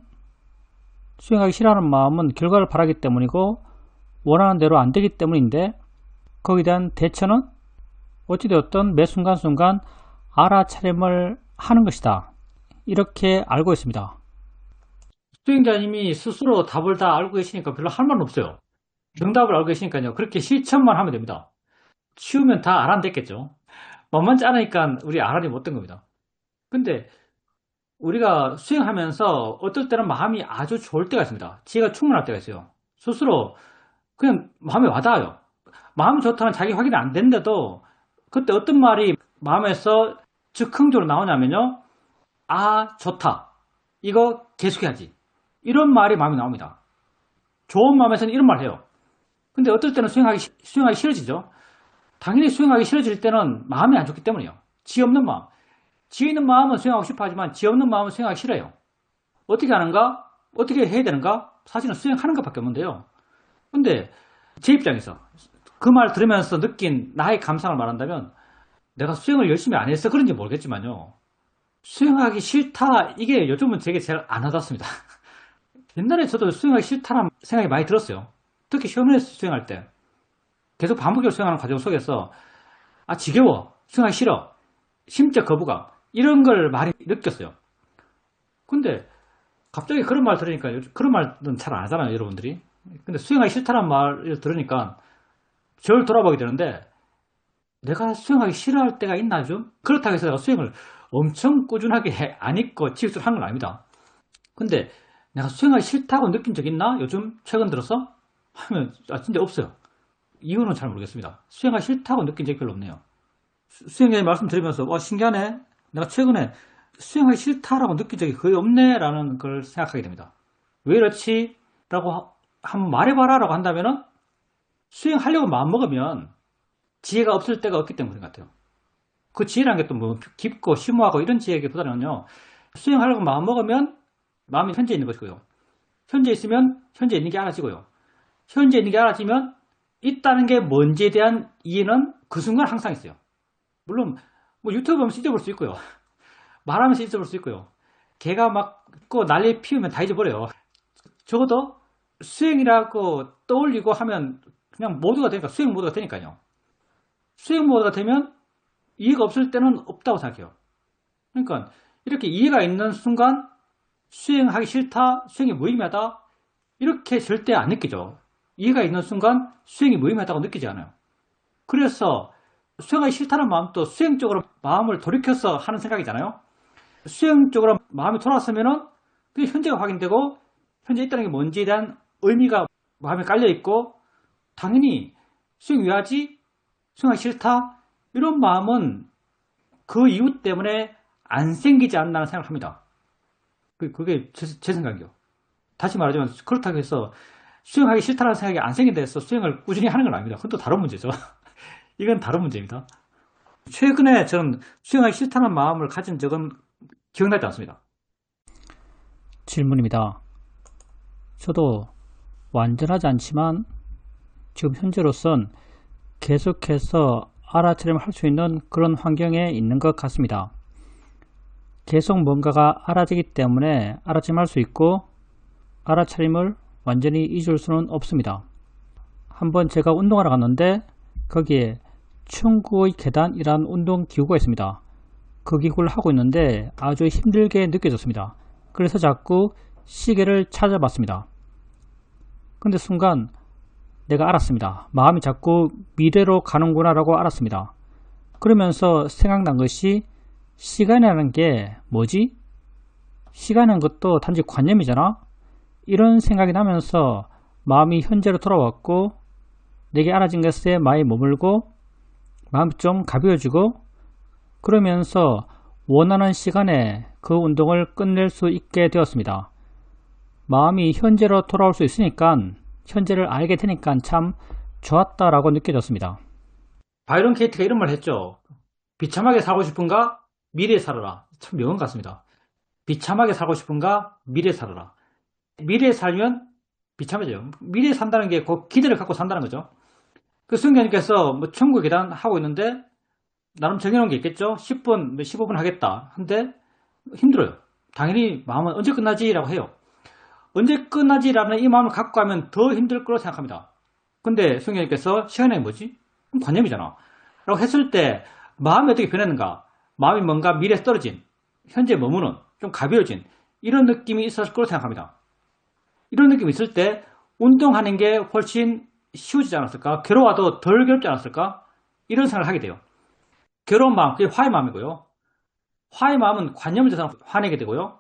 수행하기 싫어하는 마음은 결과를 바라기 때문이고 원하는 대로 안 되기 때문인데 거기에 대한 대처는 어찌되었든 매 순간순간 알아차림을 하는 것이다. 이렇게 알고 있습니다. 수행자님이 스스로 답을 다 알고 계시니까 별로 할 말은 없어요. 정답을 알고 계시니까요. 그렇게 실천만 하면 됩니다. 치우면 다 알아냈겠죠. 만만치 않으니까 우리 알아내 못된 겁니다. 근데 우리가 수행하면서 어떨 때는 마음이 아주 좋을 때가 있습니다. 지혜가 충만할 때가 있어요. 스스로 그냥 마음에 와닿아요. 마음이 좋다는 자기 확인이 안 됐는데도 그때 어떤 말이 마음에서 즉흥적으로 나오냐면요. 아, 좋다. 이거 계속해야지. 이런 말이 마음에 나옵니다. 좋은 마음에서는 이런 말 해요. 근데 어떨 때는 수행하기 싫어지죠. 당연히 수행하기 싫어질 때는 마음이 안 좋기 때문이에요. 지혜 없는 마음. 지혜 있는 마음은 수행하고 싶어 하지만 지혜 없는 마음은 수행하기 싫어요. 어떻게 하는가? 어떻게 해야 되는가? 사실은 수행하는 것밖에 없는데요. 근데 제 입장에서 그 말 들으면서 느낀 나의 감상을 말한다면 내가 수행을 열심히 안 해서 그런지 모르겠지만요. 수행하기 싫다 이게 요즘은 제게 제일 안 와닿습니다. 옛날에 저도 수행하기 싫다는 생각이 많이 들었어요. 특히 시험에서 수행할 때 계속 반복적으로 수행하는 과정 속에서 아 지겨워, 수행하기 싫어, 심적 거부감 이런 걸 많이 느꼈어요. 근데 갑자기 그런 말 들으니까 그런 말은 잘 안 하잖아요 여러분들이. 근데 수행하기 싫다는 말을 들으니까 저를 돌아보게 되는데 내가 수행하기 싫어할 때가 있나 좀? 그렇다고 해서 내가 수행을 엄청 꾸준하게 안 했고 지속적으로 한 건 아닙니다. 근데 내가 수행하기 싫다고 느낀 적 있나? 요즘 최근 들어서? 하면 진짜 없어요. 이유는 잘 모르겠습니다. 수행하기 싫다고 느낀 적이 별로 없네요. 수행에 말씀 드리면서 와 신기하네. 내가 최근에 수행하기 싫다라고 느낀 적이 거의 없네 라는 걸 생각하게 됩니다. 왜 이렇지? 라고 한번 말해봐라 라고 한다면은 수행하려고 마음먹으면 지혜가 없을 때가 없기 때문인 것 같아요. 그 지혜라는 게 또 뭐 깊고 심오하고 이런 지혜기보다는요. 수행하려고 마음먹으면 마음이 현재 있는 것이고요. 현재 있으면 현재 있는 게 알아지고요. 현재 있는 게 알아지면 있다는 게 뭔지에 대한 이해는 그 순간 항상 있어요. 물론 뭐 유튜브 보면 잊어볼 수 있고요. 말하면서 잊어볼 수 있고요. 걔가 막 난리 피우면 다 잊어버려요. 적어도 수행이라고 떠올리고 하면 그냥 모드가 되니까, 수행 모드가 되니까요. 수행 모드가 되면 이해가 없을 때는 없다고 생각해요. 그러니까 이렇게 이해가 있는 순간 수행하기 싫다, 수행이 무의미하다, 이렇게 절대 안 느끼죠. 이해가 있는 순간 수행이 무의미하다고 느끼지 않아요. 그래서 수행하기 싫다는 마음도 수행 쪽으로 마음을 돌이켜서 하는 생각이잖아요. 수행 쪽으로 마음이 돌아왔으면은 그게 현재가 확인되고, 현재 있다는 게 뭔지에 대한 의미가 마음에 깔려있고, 당연히 수행 왜 하지? 수행하기 싫다? 이런 마음은 그 이유 때문에 안 생기지 않나는 생각을 합니다. 그게 제 생각이요. 다시 말하자면 그렇다고 해서 수행하기 싫다는 생각이 안 생긴다 해서 수행을 꾸준히 하는 건 아닙니다. 그건 또 다른 문제죠. 이건 다른 문제입니다. 최근에 저는 수행하기 싫다는 마음을 가진 적은 기억나지 않습니다. 질문입니다. 저도 완전하지 않지만 지금 현재로선 계속해서 알아차림을 할 수 있는 그런 환경에 있는 것 같습니다. 계속 뭔가가 알아지기 때문에 알아차림할 수 있고, 알아차림을 완전히 잊을 수는 없습니다. 한번 제가 운동하러 갔는데 거기에 충구의 계단이라는 운동 기구가 있습니다. 그 기구를 하고 있는데 아주 힘들게 느껴졌습니다. 그래서 자꾸 시계를 찾아봤습니다. 근데 순간 내가 알았습니다. 마음이 자꾸 미래로 가는구나 라고 알았습니다. 그러면서 생각난 것이, 시간이라는 게 뭐지? 시간이라는 것도 단지 관념이잖아? 이런 생각이 나면서 마음이 현재로 돌아왔고, 내게 알아진 것에 마음이 머물고 마음이 좀 가벼워지고, 그러면서 원하는 시간에 그 운동을 끝낼 수 있게 되었습니다. 마음이 현재로 돌아올 수 있으니까, 현재를 알게 되니까 참 좋았다라고 느껴졌습니다. 바이런 케이트가 이런 말을 했죠. 비참하게 살고 싶은가? 미래에 살아라. 참 명언 같습니다. 비참하게 살고 싶은가? 미래에 살아라. 미래에 살면 비참해져요. 미래에 산다는 게 그 기대를 갖고 산다는 거죠. 그 승객님께서 뭐 천국 계단 하고 있는데 나름 정해놓은 게 있겠죠. 10분, 15분 하겠다. 근데 힘들어요. 당연히 마음은 언제 끝나지라고 해요. 언제 끝나지라는 이 마음을 갖고 가면 더 힘들 거라고 생각합니다. 근데 승객님께서 시간이 뭐지? 관념이잖아. 라고 했을 때 마음이 어떻게 변했는가? 마음이 뭔가 미래에 떨어진, 현재 머무는, 좀 가벼워진 이런 느낌이 있었을 거라고 생각합니다. 이런 느낌이 있을 때 운동하는 게 훨씬 쉬워지지 않았을까? 괴로워도 덜 괴롭지 않았을까? 이런 생각을 하게 돼요. 괴로운 마음, 그게 화의 마음이고요. 화의 마음은 관념을 줘서 화내게 되고요.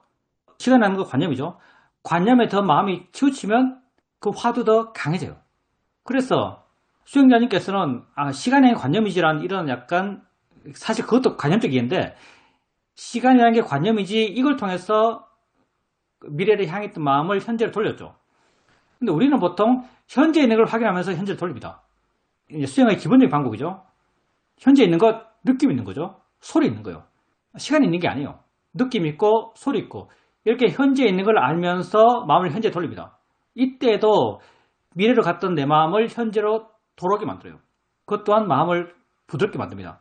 시간이라는 건 관념이죠. 관념에 더 마음이 치우치면 그 화도 더 강해져요. 그래서 수행자님께서는 시간의 관념이지라는 이런 약간, 사실 그것도 관념적 이해인데, 시간이라는 게 관념이지 이걸 통해서 미래를 향했던 마음을 현재로 돌렸죠. 근데 우리는 보통 현재에 있는 걸 확인하면서 현재를 돌립니다. 이제 수행의 기본적인 방법이죠. 현재에 있는 것, 느낌 있는 거죠. 소리 있는 거요. 시간이 있는 게 아니에요. 느낌 있고 소리 있고 이렇게 현재에 있는 걸 알면서 마음을 현재에 돌립니다. 이때도 미래로 갔던 내 마음을 현재로 돌아오게 만들어요. 그것 또한 마음을 부드럽게 만듭니다.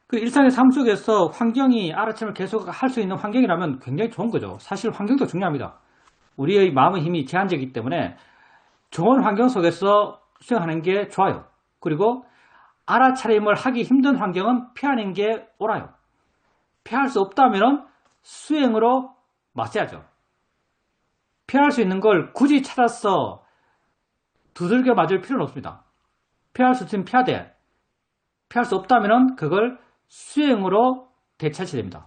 그 일상의 삶 속에서 환경이 알아침을 계속 할 수 있는 환경이라면 굉장히 좋은 거죠. 사실 환경도 중요합니다. 우리의 마음의 힘이 제한적이기 때문에 좋은 환경 속에서 수행하는 게 좋아요. 그리고 알아차림을 하기 힘든 환경은 피하는 게 옳아요. 피할 수 없다면 수행으로 맞서야죠. 피할 수 있는 걸 굳이 찾아서 두들겨 맞을 필요는 없습니다. 피할 수 있으면 피하되, 피할 수 없다면 그걸 수행으로 대체하셔야 됩니다.